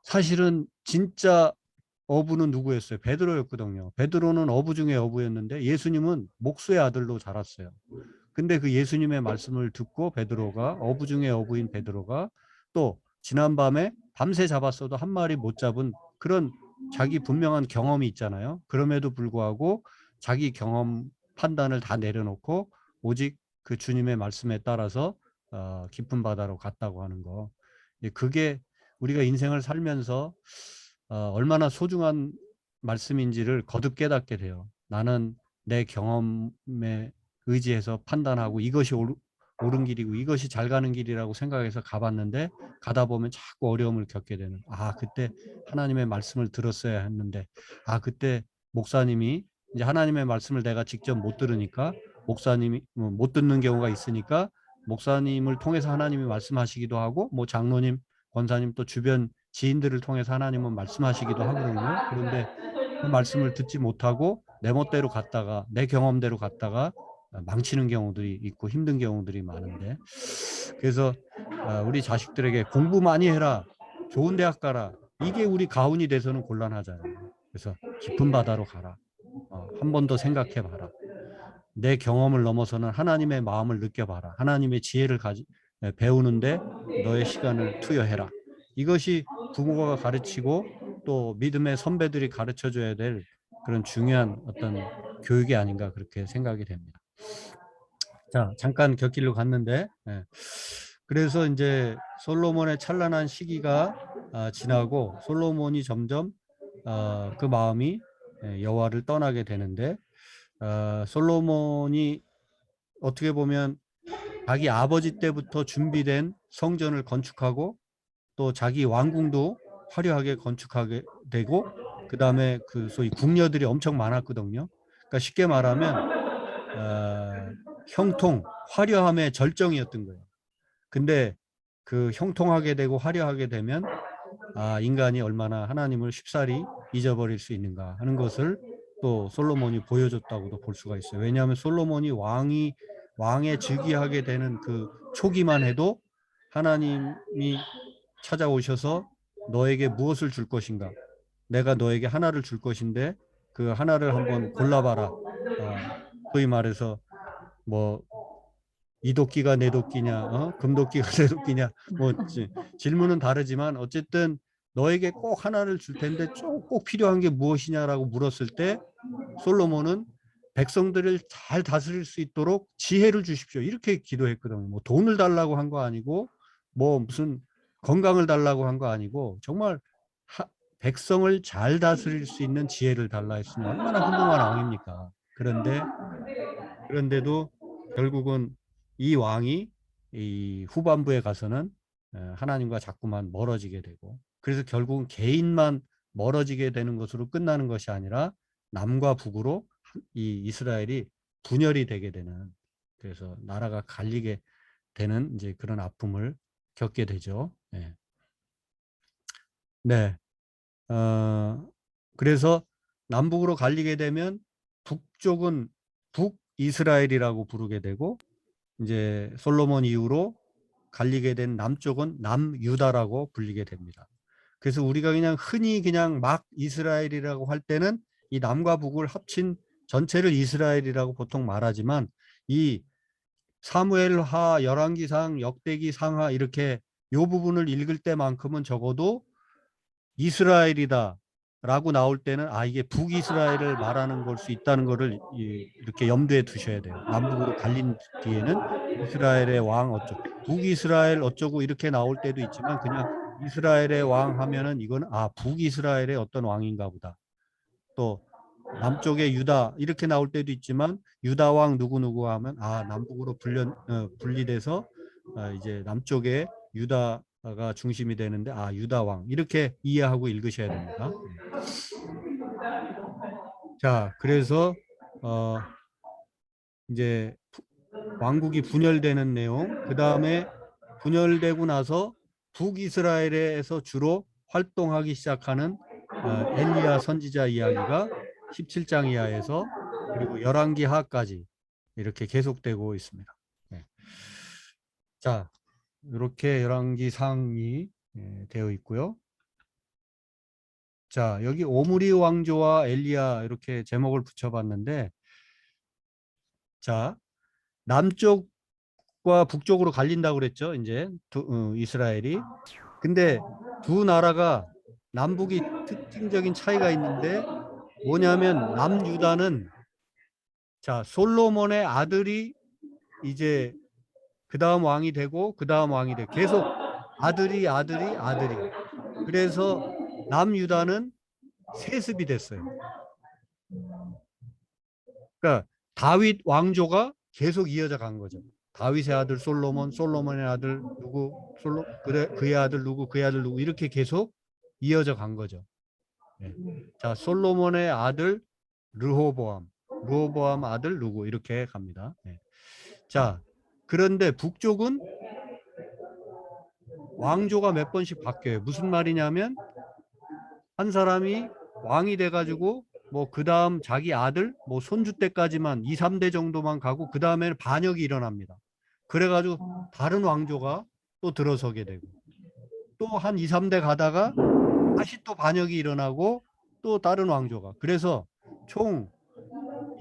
사실은 진짜 어부는 누구였어요? 베드로였거든요. 베드로는 어부 중에 어부였는데 예수님은 목수의 아들로 자랐어요. 근데 그 예수님의 말씀을 듣고 베드로가, 어부 중에 어부인 베드로가, 또 지난밤에 밤새 잡았어도 한 마리 못 잡은 그런 자기 분명한 경험이 있잖아요. 그럼에도 불구하고 자기 경험 판단을 다 내려놓고 오직 그 주님의 말씀에 따라서 깊은 바다로 갔다고 하는 거. 그게 우리가 인생을 살면서 얼마나 소중한 말씀인지를 거듭 깨닫게 돼요. 나는 내 경험에 의지해서 판단하고 이것이 옳은 길이고 이것이 잘 가는 길이라고 생각해서 가봤는데, 가다 보면 자꾸 어려움을 겪게 되는, 그때 하나님의 말씀을 들었어야 했는데, 그때 목사님이, 이제 하나님의 말씀을 내가 직접 못 들으니까 목사님이 못 듣는 경우가 있으니까 목사님을 통해서 하나님이 말씀하시기도 하고, 뭐 장로님, 권사님, 또 주변 지인들을 통해서 하나님은 말씀하시기도 하거든요. 그런데 그 말씀을 듣지 못하고 내 멋대로 갔다가, 내 경험대로 갔다가 망치는 경우들이 있고 힘든 경우들이 많은데, 그래서 우리 자식들에게 공부 많이 해라, 좋은 대학 가라, 이게 우리 가훈이 돼서는 곤란하잖아요. 그래서 깊은 바다로 가라. 한 번 더 생각해 봐라. 내 경험을 넘어서는 하나님의 마음을 느껴봐라. 하나님의 지혜를 배우는데 너의 시간을 투여해라. 이것이 부모가 가르치고 또 믿음의 선배들이 가르쳐 줘야 될 그런 중요한 어떤 교육이 아닌가, 그렇게 생각이 됩니다. 자, 잠깐 곁길로 갔는데, 그래서 이제 솔로몬의 찬란한 시기가 지나고 솔로몬이 점점 그 마음이 여호와를 떠나게 되는데, 솔로몬이 어떻게 보면 자기 아버지 때부터 준비된 성전을 건축하고 또 자기 왕궁도 화려하게 건축하게 되고, 그 다음에 그 소위 궁녀들이 엄청 많았거든요. 그러니까 쉽게 말하면 형통, 화려함의 절정이었던 거예요. 근데 그 형통하게 되고 화려하게 되면 인간이 얼마나 하나님을 쉽사리 잊어버릴 수 있는가 하는 것을 또 솔로몬이 보여줬다고도 볼 수가 있어요. 왜냐하면 솔로몬이 왕에 즉위하게 되는 그 초기만 해도 하나님이 찾아오셔서 너에게 무엇을 줄 것인가? 내가 너에게 하나를 줄 것인데 그 하나를 한번 골라봐라. 소위 말해서 뭐 이도끼가 내 도끼냐, 금도끼가 내 도끼냐, 뭐 질문은 다르지만 어쨌든 너에게 꼭 하나를 줄 텐데 꼭 필요한 게 무엇이냐라고 물었을 때 솔로몬은 백성들을 잘 다스릴 수 있도록 지혜를 주십시오, 이렇게 기도했거든요. 뭐 돈을 달라고 한 거 아니고 뭐 무슨 건강을 달라고 한 거 아니고 정말 백성을 잘 다스릴 수 있는 지혜를 달라 했으면 얼마나 훌륭한 왕입니까? 그런데도 결국은 이 왕이 이 후반부에 가서는 하나님과 자꾸만 멀어지게 되고, 그래서 결국은 개인만 멀어지게 되는 것으로 끝나는 것이 아니라 남과 북으로 이 이스라엘이 분열이 되게 되는, 그래서 나라가 갈리게 되는 이제 그런 아픔을 겪게 되죠. 네. 네. 그래서 남북으로 갈리게 되면 북쪽은 북이스라엘이라고 부르게 되고, 이제 솔로몬 이후로 갈리게 된 남쪽은 남유다라고 불리게 됩니다. 그래서 우리가 그냥 흔히 그냥 막 이스라엘이라고 할 때는 이 남과 북을 합친 전체를 이스라엘이라고 보통 말하지만, 이 사무엘하, 열왕기상, 역대기상하 이렇게 요 부분을 읽을 때만큼은 적어도 이스라엘이다 라고 나올 때는 이게 북이스라엘을 말하는 걸 수 있다는 것을 이렇게 염두에 두셔야 돼요. 남북으로 갈린 뒤에는 이스라엘의 왕 어쩌고, 북이스라엘 어쩌고 이렇게 나올 때도 있지만 그냥 이스라엘의 왕 하면은 이건 북이스라엘의 어떤 왕인가 보다. 또 남쪽의 유다 이렇게 나올 때도 있지만 유다 왕 누구누구 하면 남북으로 분리돼서 이제 남쪽의 유다 유다가 중심이 되는데 유다 왕 이렇게 이해하고 읽으셔야 됩니다. 자, 그래서 이제 왕국이 분열되는 내용, 그 다음에 분열되고 나서 북이스라엘에서 주로 활동하기 시작하는 엘리야 선지자 이야기가 17장 이하에서 그리고 열왕기 하까지 이렇게 계속되고 있습니다. 네. 자, 이렇게 열왕기 상이 되어 있고요. 자, 여기 오므리 왕조와 엘리야 이렇게 제목을 붙여봤는데, 자, 남쪽과 북쪽으로 갈린다고 그랬죠. 이제 이스라엘이. 근데 두 나라가 남북이 특징적인 차이가 있는데 뭐냐면 남유다는 자, 솔로몬의 아들이 이제 그 다음 왕이 되고 그 다음 왕이 돼. 계속 아들이. 그래서 남유다는 세습이 됐어요. 그러니까 다윗 왕조가 계속 이어져 간 거죠. 다윗의 아들 솔로몬, 솔로몬의 아들 누구, 그의 아들 누구, 그의 아들 누구 이렇게 계속 이어져 간 거죠. 네. 자, 솔로몬의 아들 르호보암 아들 누구 이렇게 갑니다. 네. 자, 그런데 북쪽은 왕조가 몇 번씩 바뀌어요. 무슨 말이냐면 한 사람이 왕이 돼가지고 뭐 그 다음 자기 아들 뭐 손주 때까지만 2, 3대 정도만 가고 그 다음에는 반역이 일어납니다. 그래가지고 다른 왕조가 또 들어서게 되고 또 한 2, 3대 가다가 다시 또 반역이 일어나고 또 다른 왕조가 그래서 총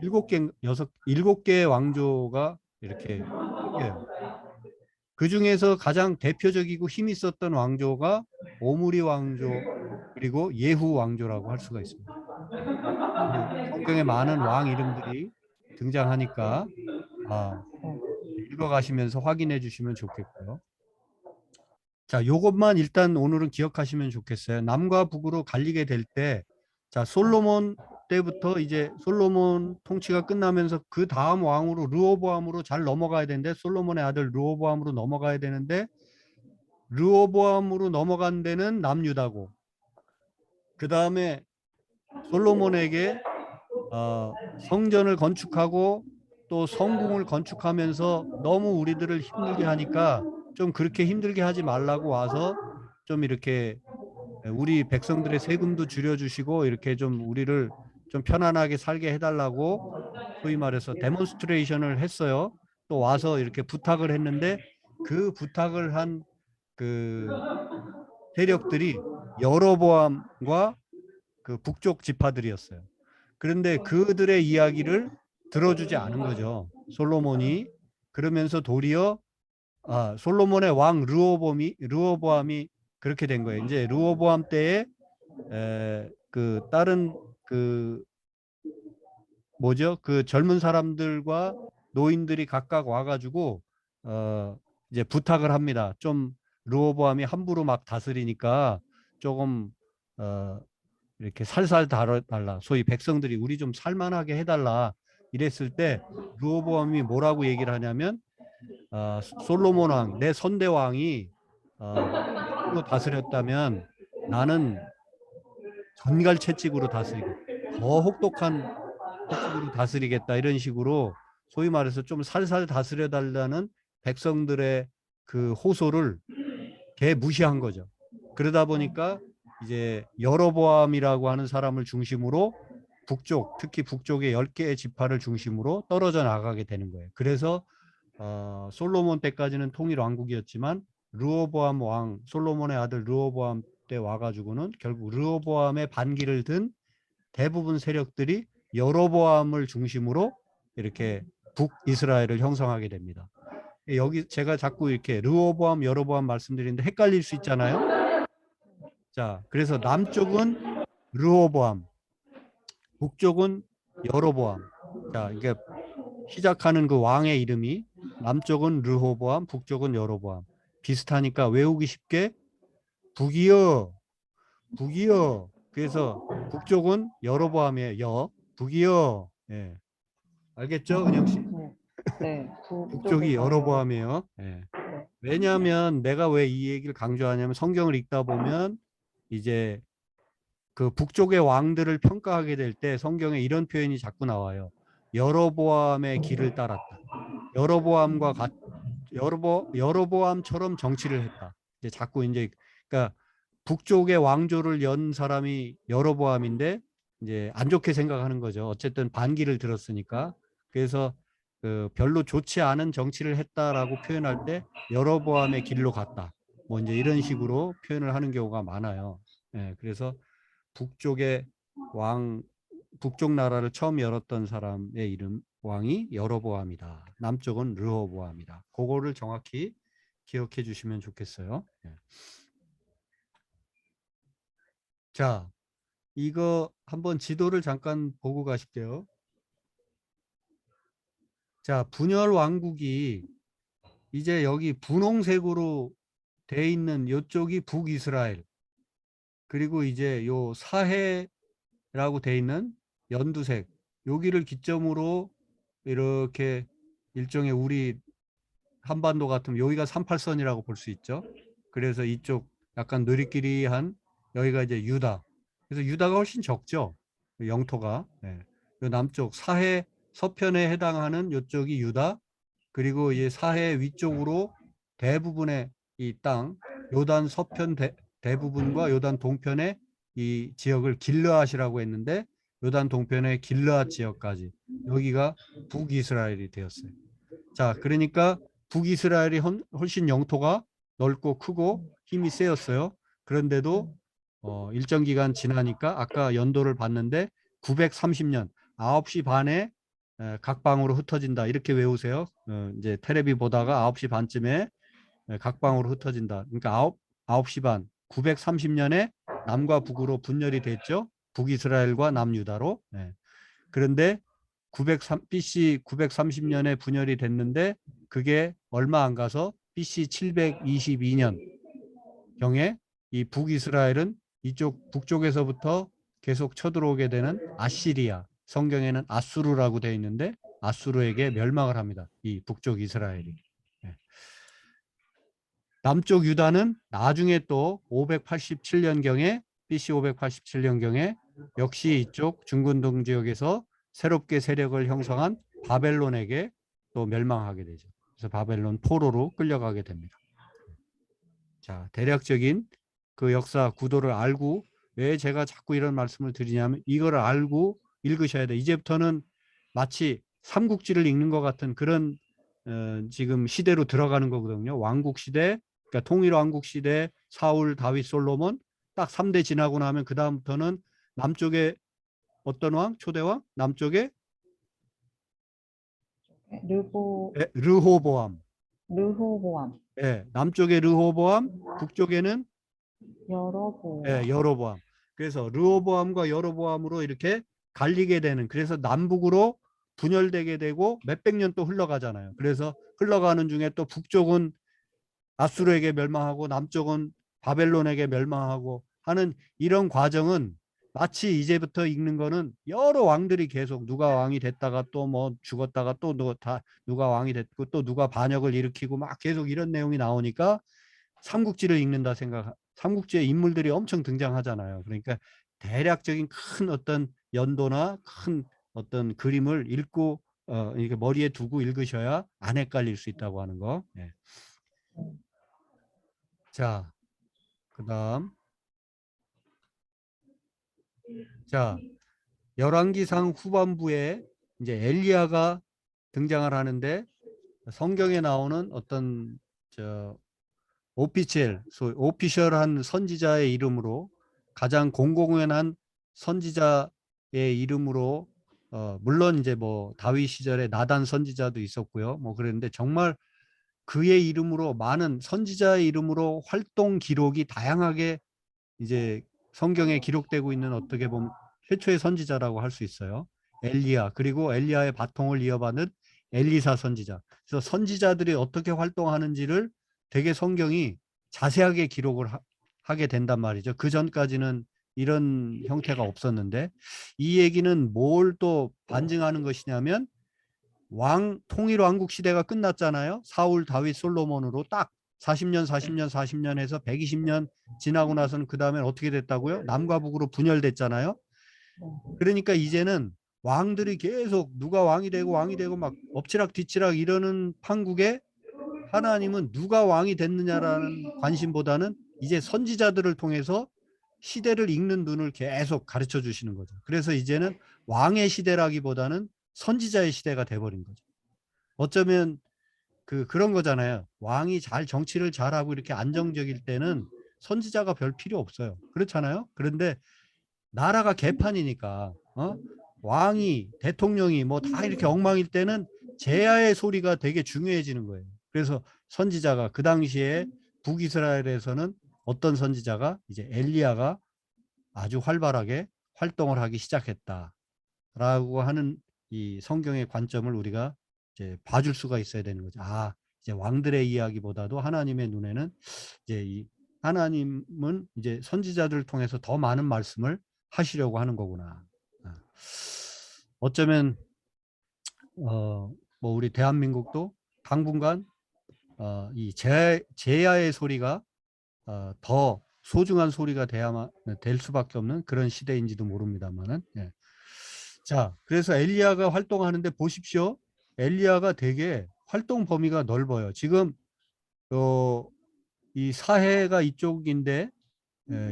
7개의 왕조가 이렇게 생겨요. 그 중에서 가장 대표적이고 힘 있었던 왕조가 오므리 왕조 그리고 예후 왕조라고 할 수가 있습니다. 성경에 많은 왕 이름들이 등장하니까 읽어가시면서 확인해 주시면 좋겠고요. 자, 요것만 일단 오늘은 기억하시면 좋겠어요. 남과 북으로 갈리게 될 때, 자, 솔로몬 때부터 이제 솔로몬 통치가 끝나면서 그 다음 왕으로 르호보암으로 잘 넘어가야 되는데 솔로몬의 아들 르호보암으로 넘어가야 되는데 르호보암으로 넘어간 데는 남유다고 그 다음에 솔로몬에게 성전을 건축하고 또 성궁을 건축하면서 너무 우리들을 힘들게 하니까 좀 그렇게 힘들게 하지 말라고 와서 좀 이렇게 우리 백성들의 세금도 줄여주시고 이렇게 좀 우리를 좀 편안하게 살게 해달라고 소위 말해서 데몬스트레이션을 했어요. 또 와서 이렇게 부탁을 했는데 그 부탁을 한 그 세력들이 여로보암과 그 북쪽 지파들이었어요. 그런데 그들의 이야기를 들어주지 않은 거죠. 솔로몬이. 그러면서 도리어 솔로몬의 왕 르호보암이 그렇게 된 거예요. 이제 르호보암 때에 그 다른 그 뭐죠? 그 젊은 사람들과 노인들이 각각 와가지고 이제 부탁을 합니다. 좀 르호보암이 함부로 막 다스리니까 조금 이렇게 살살 다뤄달라. 소위 백성들이 우리 좀 살만하게 해달라. 이랬을 때 르호보암이 뭐라고 얘기를 하냐면 솔로몬 왕, 내 선대 왕이 함부로 다스렸다면 나는 전갈채찍으로 다스리겠다. 더 혹독한 채찍으로 다스리겠다. 이런 식으로 소위 말해서 좀 살살 다스려 달라는 백성들의 그 호소를 무시한 거죠. 그러다 보니까 이제 여로보암이라고 하는 사람을 중심으로 북쪽, 특히 북쪽의 10개의 지파를 중심으로 떨어져 나가게 되는 거예요. 그래서 솔로몬 때까지는 통일 왕국이었지만 르호보암 왕, 솔로몬의 아들 르호보암 때 와가지고는 결국 르호보암의 반기를 든 대부분 세력들이 여로보암을 중심으로 이렇게 북이스라엘을 형성하게 됩니다. 여기 제가 자꾸 이렇게 르호보암, 여로보암 말씀드리는데 헷갈릴 수 있잖아요. 자, 그래서 남쪽은 르호보암, 북쪽은 여로보암. 자, 이게 시작하는 그 왕의 이름이 남쪽은 르호보암, 북쪽은 여로보암. 비슷하니까 외우기 쉽게 북이여, 북이여. 그래서 북쪽은 여로보암이에요. 북이여. 예. 알겠죠, 은영 씨? 네. 네. 북쪽이 북쪽에서 여로보암이에요. 예. 네. 왜냐하면 내가 왜 이 얘기를 강조하냐면 성경을 읽다 보면 이제 그 북쪽의 왕들을 평가하게 될 때 성경에 이런 표현이 자꾸 나와요. 여로보암의 길을 따랐다. 여로보암과 여로보암처럼 정치를 했다. 이제 자꾸 이제 그러니까 북쪽의 왕조를 연 사람이 여로보암인데 이제 안 좋게 생각하는 거죠. 어쨌든 반기를 들었으니까. 그래서 그 별로 좋지 않은 정치를 했다라고 표현할 때 여로보암의 길로 갔다. 뭐 이제 이런 식으로 표현을 하는 경우가 많아요. 예, 그래서 북쪽의 왕 북쪽 나라를 처음 열었던 사람의 이름 왕이 여로보암이다. 남쪽은 르호보암이다. 그거를 정확히 기억해 주시면 좋겠어요. 예. 자, 이거 한번 지도를 잠깐 보고 가실게요. 자, 분열 왕국이 이제 여기 분홍색으로 돼 있는 이쪽이 북이스라엘. 그리고 이제 요 사해라고 돼 있는 연두색 여기를 기점으로 이렇게 일종의 우리 한반도 같으면 여기가 38선이라고 볼 수 있죠. 그래서 이쪽 약간 느리끼리한 여기가 이제 유다. 그래서 유다가 훨씬 적죠. 영토가. 네. 요 남쪽 사해 서편에 해당하는 이쪽이 유다. 그리고 이제 사해 위쪽으로 대부분의 이 땅, 요단 서편 대부분과 요단 동편의 이 지역을 길르앗이라고 했는데 요단 동편의 길르앗 지역까지 여기가 북이스라엘이 되었어요. 자, 그러니까 북이스라엘이 훨씬 영토가 넓고 크고 힘이 세였어요. 그런데도 일정 기간 지나니까 아까 연도를 봤는데 930년 9시 반에 각방으로 흩어진다. 이렇게 외우세요. 이제 테레비 보다가 9시 반쯤에 각방으로 흩어진다. 그러니까 9시 반 930년에 남과 북으로 분열이 됐죠. 북이스라엘과 남유다로. 네. 그런데 903, BC 930년에 분열이 됐는데 그게 얼마 안 가서 BC 722년 경에 이 북이스라엘은 이쪽 북쪽에서부터 계속 쳐들어오게 되는 아시리아, 성경에는 아수르라고 되어 있는데 아수르에게 멸망을 합니다. 이 북쪽 이스라엘이. 네. 남쪽 유다는 나중에 또 587년경에 BC 587년경에 역시 이쪽 중근동 지역에서 새롭게 세력을 형성한 바벨론에게 또 멸망하게 되죠. 그래서 바벨론 포로로 끌려가게 됩니다. 자, 대략적인 그 역사 구도를 알고 왜 제가 자꾸 이런 말씀을 드리냐면 이걸 알고 읽으셔야 돼. 이제부터는 마치 삼국지를 읽는 것 같은 그런 지금 시대로 들어가는 거거든요. 왕국 시대, 그러니까 통일 왕국 시대, 사울, 다윗, 솔로몬 딱 3대 지나고 나면 그 다음부터는 남쪽에 어떤 왕? 초대 왕? 남쪽에 르호보암. 르호보암, 예, 남쪽에 르호보암, 북쪽에는 여로보암. 예, 여로보암. 그래서 르호보암과 여로보암으로 이렇게 갈리게 되는 그래서 남북으로 분열되게 되고 몇백 년 또 흘러가잖아요. 그래서 흘러가는 중에 또 북쪽은 아수르에게 멸망하고 남쪽은 바벨론에게 멸망하고 하는 이런 과정은 마치 이제부터 읽는 거는 여러 왕들이 계속 누가 왕이 됐다가 또 뭐 죽었다가 또 누가 왕이 됐고 또 누가 반역을 일으키고 막 계속 이런 내용이 나오니까 삼국지를 읽는다 생각, 삼국지에 인물들이 엄청 등장하잖아요. 그러니까 대략적인 큰 어떤 연도나 큰 어떤 그림을 읽고 이렇게 머리에 두고 읽으셔야 안 헷갈릴 수 있다고 하는 거. 네. 자, 그다음 자 열왕기상 후반부에 이제 엘리야가 등장을 하는데 성경에 나오는 어떤 저 오피셜한 선지자의 이름으로 가장 공공연한 선지자의 이름으로 물론 이제 뭐 다윗 시절에 나단 선지자도 있었고요. 뭐 그랬는데 정말 그의 이름으로 많은 선지자의 이름으로 활동 기록이 다양하게 이제 성경에 기록되고 있는 어떻게 보면 최초의 선지자라고 할 수 있어요. 엘리야 그리고 엘리야의 바통을 이어받은 엘리사 선지자. 그래서 선지자들이 어떻게 활동하는지를 되게 성경이 자세하게 기록을 하게 된단 말이죠. 그 전까지는 이런 형태가 없었는데 이 얘기는 뭘 또 반증하는 것이냐면 통일 왕국 시대가 끝났잖아요. 사울, 다윗, 솔로몬으로 딱 40년, 40년, 40년 해서 120년 지나고 나서는 그 다음엔 어떻게 됐다고요? 남과 북으로 분열됐잖아요. 그러니까 이제는 왕들이 계속 누가 왕이 되고 막 엎치락 뒤치락 이러는 판국에 하나님은 누가 왕이 됐느냐라는 관심보다는 이제 선지자들을 통해서 시대를 읽는 눈을 계속 가르쳐 주시는 거죠. 그래서 이제는 왕의 시대라기보다는 선지자의 시대가 돼버린 거죠. 어쩌면 그런 거잖아요. 왕이 잘 정치를 잘하고 이렇게 안정적일 때는 선지자가 별 필요 없어요. 그렇잖아요. 그런데 나라가 개판이니까 왕이 대통령이 뭐 다 이렇게 엉망일 때는 제야의 소리가 되게 중요해지는 거예요. 그래서 선지자가 그 당시에 북이스라엘에서는 어떤 선지자가 이제 엘리야가 아주 활발하게 활동을 하기 시작했다라고 하는 이 성경의 관점을 우리가 이제 봐줄 수가 있어야 되는 거죠. 아, 이제 왕들의 이야기보다도 하나님의 눈에는 이제 이 하나님은 이제 선지자들을 통해서 더 많은 말씀을 하시려고 하는 거구나. 어쩌면 뭐 우리 대한민국도 당분간 이 제야의 소리가 더 소중한 소리가 돼야만 될 수밖에 없는 그런 시대인지도 모릅니다만은. 예. 자, 그래서 엘리야가 활동하는데 보십시오. 엘리야가 되게 활동 범위가 넓어요. 지금 이 사해가 이쪽인데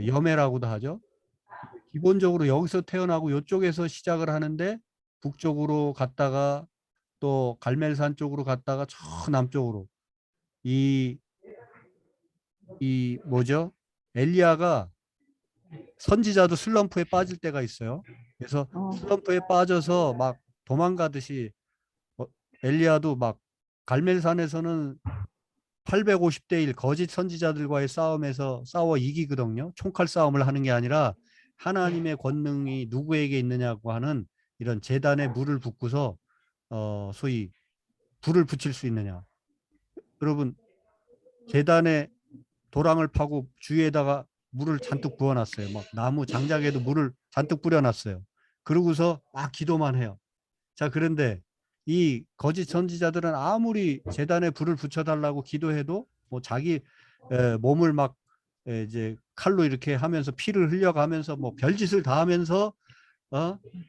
여매라고도 하죠. 기본적으로 여기서 태어나고 이쪽에서 시작을 하는데 북쪽으로 갔다가 또 갈멜산 쪽으로 갔다가 저 남쪽으로 이 뭐죠? 엘리야가 선지자도 슬럼프에 빠질 때가 있어요. 그래서 슬럼프에 빠져서 막 도망가듯이 엘리야도 막 갈멜산에서는 850대 1 거짓 선지자들과의 싸움에서 싸워 이기거든요. 총칼 싸움을 하는 게 아니라 하나님의 권능이 누구에게 있느냐고 하는 이런 제단에 물을 붓고서 소위 불을 붙일 수 있느냐. 여러분 제단에 도랑을 파고 주위에다가 물을 잔뜩 부어놨어요. 막 나무 장작에도 물을 잔뜩 뿌려놨어요. 그러고서 막 기도만 해요. 자, 그런데 이 거짓 선지자들은 아무리 제단에 불을 붙여달라고 기도해도 뭐 자기 몸을 막 이제 칼로 이렇게 하면서 피를 흘려가면서 뭐 별짓을 다 하면서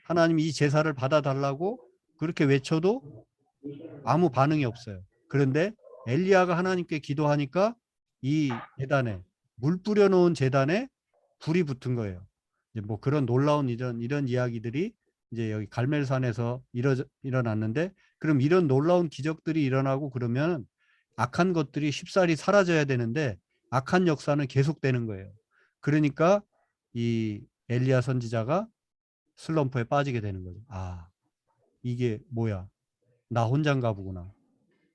하나님 이 제사를 받아달라고 그렇게 외쳐도 아무 반응이 없어요. 그런데 엘리야가 하나님께 기도하니까 이 제단에 물 뿌려놓은 제단에 불이 붙은 거예요. 이제 뭐 그런 놀라운 이런 이야기들이 이제 여기 갈멜산에서 일어났는데 그럼 이런 놀라운 기적들이 일어나고 그러면 악한 것들이 쉽사리 사라져야 되는데 악한 역사는 계속되는 거예요. 그러니까 이 엘리야 선지자가 슬럼프에 빠지게 되는 거죠. 아, 이게 뭐야? 나 혼자인가 보구나.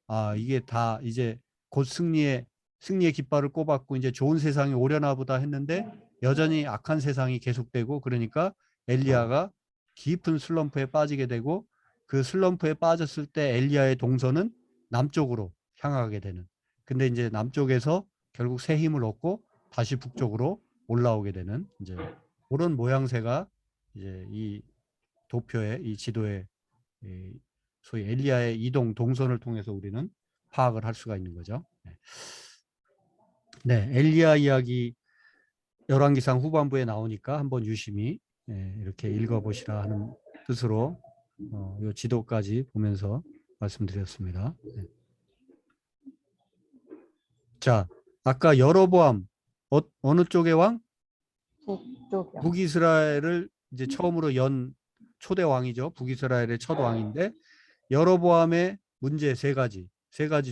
아, 이게 다 이제 곧 승리의 깃발을 꼽았고 이제 좋은 세상이 오려나 보다 했는데 여전히 악한 세상이 계속되고 그러니까 엘리야가 깊은 슬럼프에 빠지게 되고 그 슬럼프에 빠졌을 때 엘리야의 동선은 남쪽으로 향하게 되는. 근데 이제 남쪽에서 결국 새 힘을 얻고 다시 북쪽으로 올라오게 되는 이제 그런 모양새가 이제 이 도표의 이 지도의 이 소위 엘리야의 이동 동선을 통해서 우리는 파악을 할 수가 있는 거죠. 네, 엘리야 이야기 열왕기상 후반부에 나오니까 한번 유심히 이렇게 읽어보시라 하는 뜻으로 이 지도까지 보면서 말씀드렸습니다. 네. 자, 아까 여로보암 어느 쪽의 왕? 북쪽이요. 북이스라엘을 이제 처음으로 연 초대 왕이죠. 북이스라엘의 첫 왕인데 여로보암의 문제 세 가지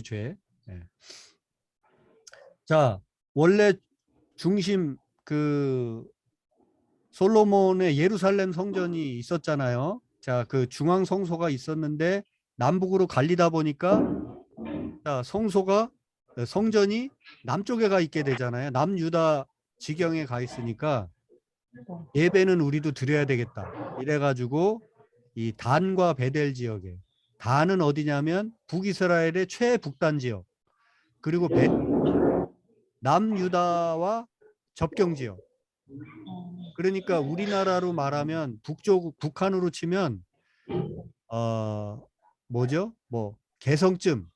죄. 네. 자, 원래 중심 솔로몬의 예루살렘 성전이 있었잖아요. 자, 그 중앙 성소가 있었는데 남북으로 갈리다 보니까 자, 성전이 남쪽에 가 있게 되잖아요. 남유다 지경에 가 있으니까 예배는 우리도 드려야 되겠다. 이래가지고 이 단과 베델 지역에 단은 어디냐면 북이스라엘의 최북단 지역 그리고 남유다와 접경 지역. 그러니까 우리나라로 말하면 북한으로 치면 뭐죠? 뭐 개성쯤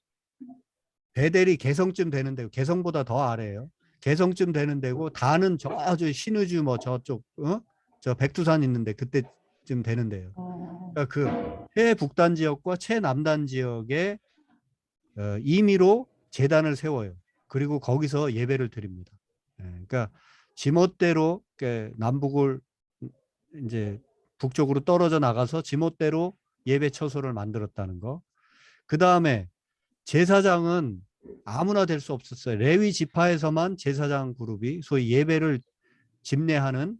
베델이 개성쯤 되는 데고, 개성보다 더 아래예요. 개성쯤 되는 데고, 다는 저 신의주 뭐 저쪽 저 백두산 있는데 그때쯤 되는 데요. 그러니까 그 최북단 지역과 최남단 지역에 임의로 제단을 세워요. 그리고 거기서 예배를 드립니다. 그러니까 지멋대로 남북을 이제 북쪽으로 떨어져 나가서 지멋대로 예배 처소를 만들었다는 거. 그 다음에 제사장은 아무나 될 수 없었어요. 레위 지파에서만 제사장 그룹이 소위 예배를 집례하는,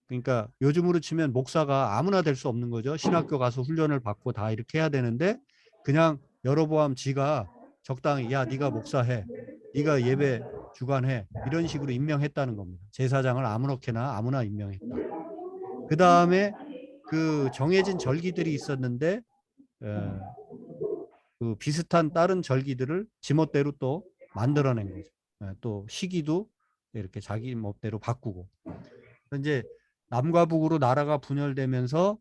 그러니까 요즘으로 치면 목사가 아무나 될 수 없는 거죠. 신학교 가서 훈련을 받고 다 이렇게 해야 되는데 그냥 여로보암 지가 적당히 야 네가 목사해, 네가 예배 주관해, 이런 식으로 임명했다는 겁니다. 제사장을 아무렇게나 아무나 임명했다. 그 다음에 그 정해진 절기들이 있었는데 그 비슷한 다른 절기들을 지멋대로 또 만들어낸 거죠. 또 시기도 이렇게 자기 멋대로 바꾸고. 이제 남과 북으로 나라가 분열되면서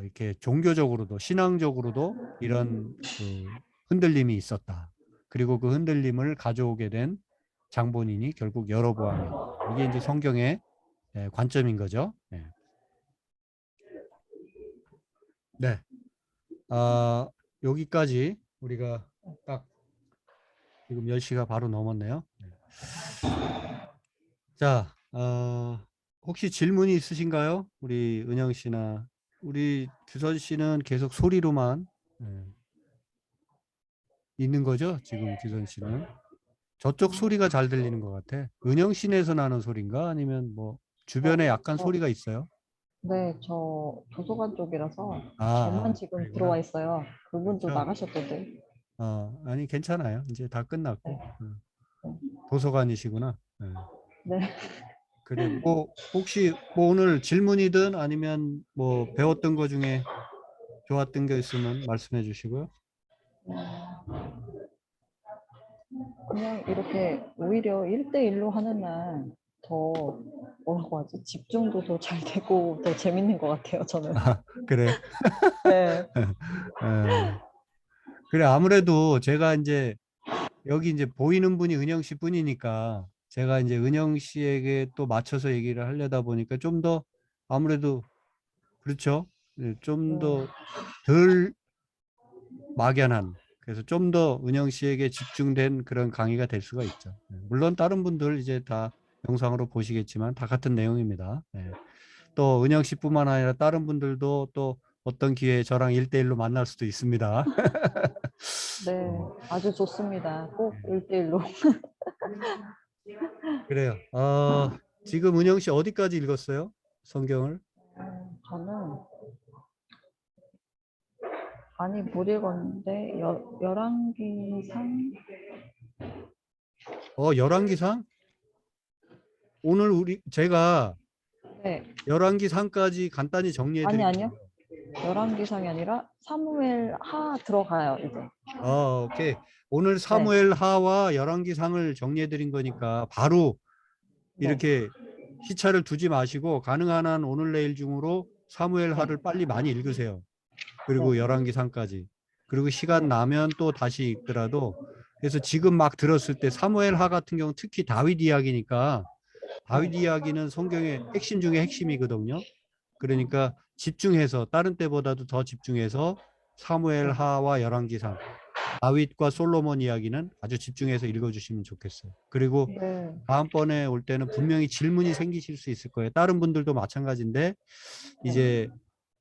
이렇게 종교적으로도 신앙적으로도 이런 그 흔들림이 있었다. 그리고 그 흔들림을 가져오게 된 장본인이 결국 여로보암이었다. 이게 이제 성경의 관점인 거죠. 네. 네. 여기까지 우리가 딱 지금 10시가 바로 넘었네요. 네. 자, 혹시 질문이 있으신가요? 우리 은영 씨나 우리 규선 씨는 계속 소리로만 있는 거죠? 지금 규선 씨는 저쪽 소리가 잘 들리는 것 같아. 은영 씨내에서 나는 소리인가? 아니면 뭐 주변에 약간 소리가 있어요? 네, 저 도서관 쪽이라서 저만 지금 그러구나. 들어와 있어요. 그분도 그렇죠? 나가셨던데. 아니 괜찮아요. 이제 다 끝났고. 네. 도서관이시구나. 네. 네. 그래. 뭐 혹시 뭐 오늘 질문이든 아니면 뭐 배웠던 거 중에 좋았던 게 있으면 말씀해 주시고요. 그냥 이렇게 오히려 1대1로 하는 날 더 뭐라고 하지? 집중도 더 잘 되고 더 재밌는 것 같아요, 저는. 그래. 네. 그래. 아무래도 제가 이제 여기 이제 보이는 분이 은영 씨 뿐이니까 제가 이제 은영 씨에게 또 맞춰서 얘기를 하려다 보니까 좀 더 아무래도 그렇죠. 좀 더 덜 막연한, 그래서 좀 더 은영 씨에게 집중된 그런 강의가 될 수가 있죠. 물론 다른 분들 이제 다 영상으로 보시겠지만 다 같은 내용입니다. 또 은영 씨뿐만 아니라 다른 분들도 또 어떤 기회에 저랑 1대1로 만날 수도 있습니다. 네, 아주 좋습니다. 꼭 1대1로. 그래요. 지금 은영 씨 어디까지 읽었어요? 성경을? 저는 많이 못 읽었는데 열왕기상. 열왕기상? 오늘 제가 네, 열왕기상까지 간단히 정리해 아니 드릴게요. 아니요. 열왕기상이 아니라 사무엘 하 들어가요 이제. 오케이. 오늘 네, 사무엘 하와 열왕기상을 정리해 드린 거니까 바로 네, 이렇게 시차를 두지 마시고 가능한 한 오늘 내일 중으로 사무엘 네, 하를 빨리 많이 읽으세요. 네, 그리고 열왕기상까지. 그리고 시간 네, 나면 또 다시 읽더라도, 그래서 지금 막 들었을 때 사무엘 하 같은 경우 특히 다윗 이야기니까 다윗 네. 이야기는 성경의 핵심 중에 핵심이거든요. 그러니까 집중해서 다른 때보다도 더 집중해서 사무엘 네. 하와 열왕기상, 다윗과 솔로몬 이야기는 아주 집중해서 읽어주시면 좋겠어요. 그리고 네. 다음번에 올 때는 분명히 질문이 생기실 수 있을 거예요. 다른 분들도 마찬가지인데 이제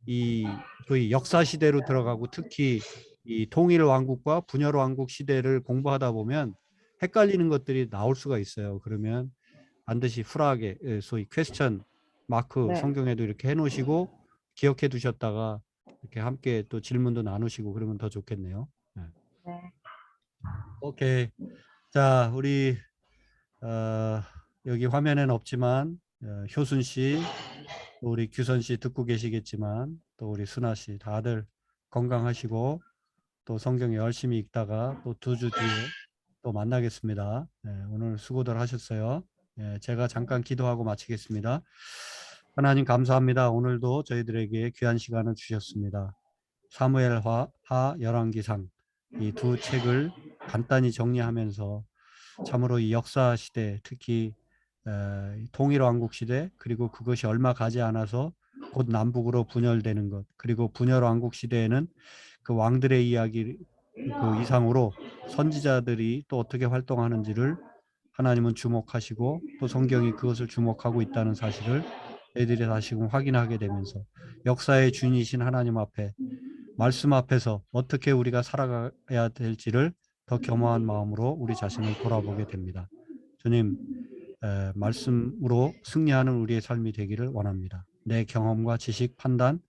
이 소위 역사 시대로 들어가고 특히 이 통일 왕국과 분열 왕국 시대를 공부하다 보면 헷갈리는 것들이 나올 수가 있어요. 그러면 반드시 쿨하게 소위 퀘스천 마크 네. 성경에도 이렇게 해놓으시고 기억해 두셨다가 이렇게 함께 또 질문도 나누시고 그러면 더 좋겠네요. 네. 네. 오케이. 자, 우리 여기 화면에는 없지만 효순 씨, 또 우리 규선 씨 듣고 계시겠지만 또 우리 순아 씨 다들 건강하시고 또 성경 열심히 읽다가 또 2주 뒤에 또 만나겠습니다. 오늘 수고들 하셨어요. 제가 잠깐 기도하고 마치겠습니다. 하나님 감사합니다. 오늘도 저희들에게 귀한 시간을 주셨습니다. 사무엘 하 열왕기상 이 두 책을 간단히 정리하면서 참으로 이 역사 시대, 특히 통일왕국 시대, 그리고 그것이 얼마 가지 않아서 곧 남북으로 분열되는 것, 그리고 분열왕국 시대에는 그 왕들의 이야기 그 이상으로 선지자들이 또 어떻게 활동하는지를 하나님은 주목하시고 또 성경이 그것을 주목하고 있다는 사실을 저희들이 다시금 확인하게 되면서 역사의 주인이신 하나님 앞에, 말씀 앞에서 어떻게 우리가 살아가야 될지를 더 겸허한 마음으로 우리 자신을 돌아보게 됩니다. 주님, 말씀으로 승리하는 우리의 삶이 되기를 원합니다. 내 경험과 지식, 판단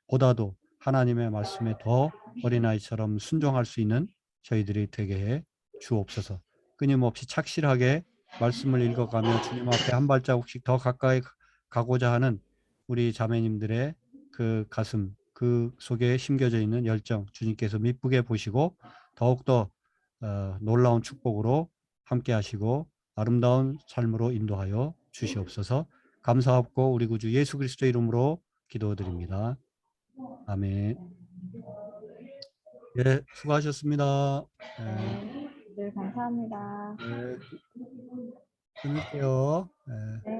보다도 하나님의 말씀에 더 어린아이처럼 순종할 수 있는 저희들이 되게 해 주옵소서. 끊임없이 착실하게 말씀을 읽어가며 주님 앞에 한 발자국씩 더 가까이 가고자 하는 우리 자매님들의 그 가슴, 그 속에 심겨져 있는 열정 주님께서 미쁘게 보시고 더욱더 놀라운 축복으로 함께 하시고 아름다운 삶으로 인도하여 주시옵소서. 감사하고 우리 구주 예수 그리스도 이름으로 기도드립니다. 아멘. 예, 수고하셨습니다. 네, 감사합니다. 끊을게요. 예.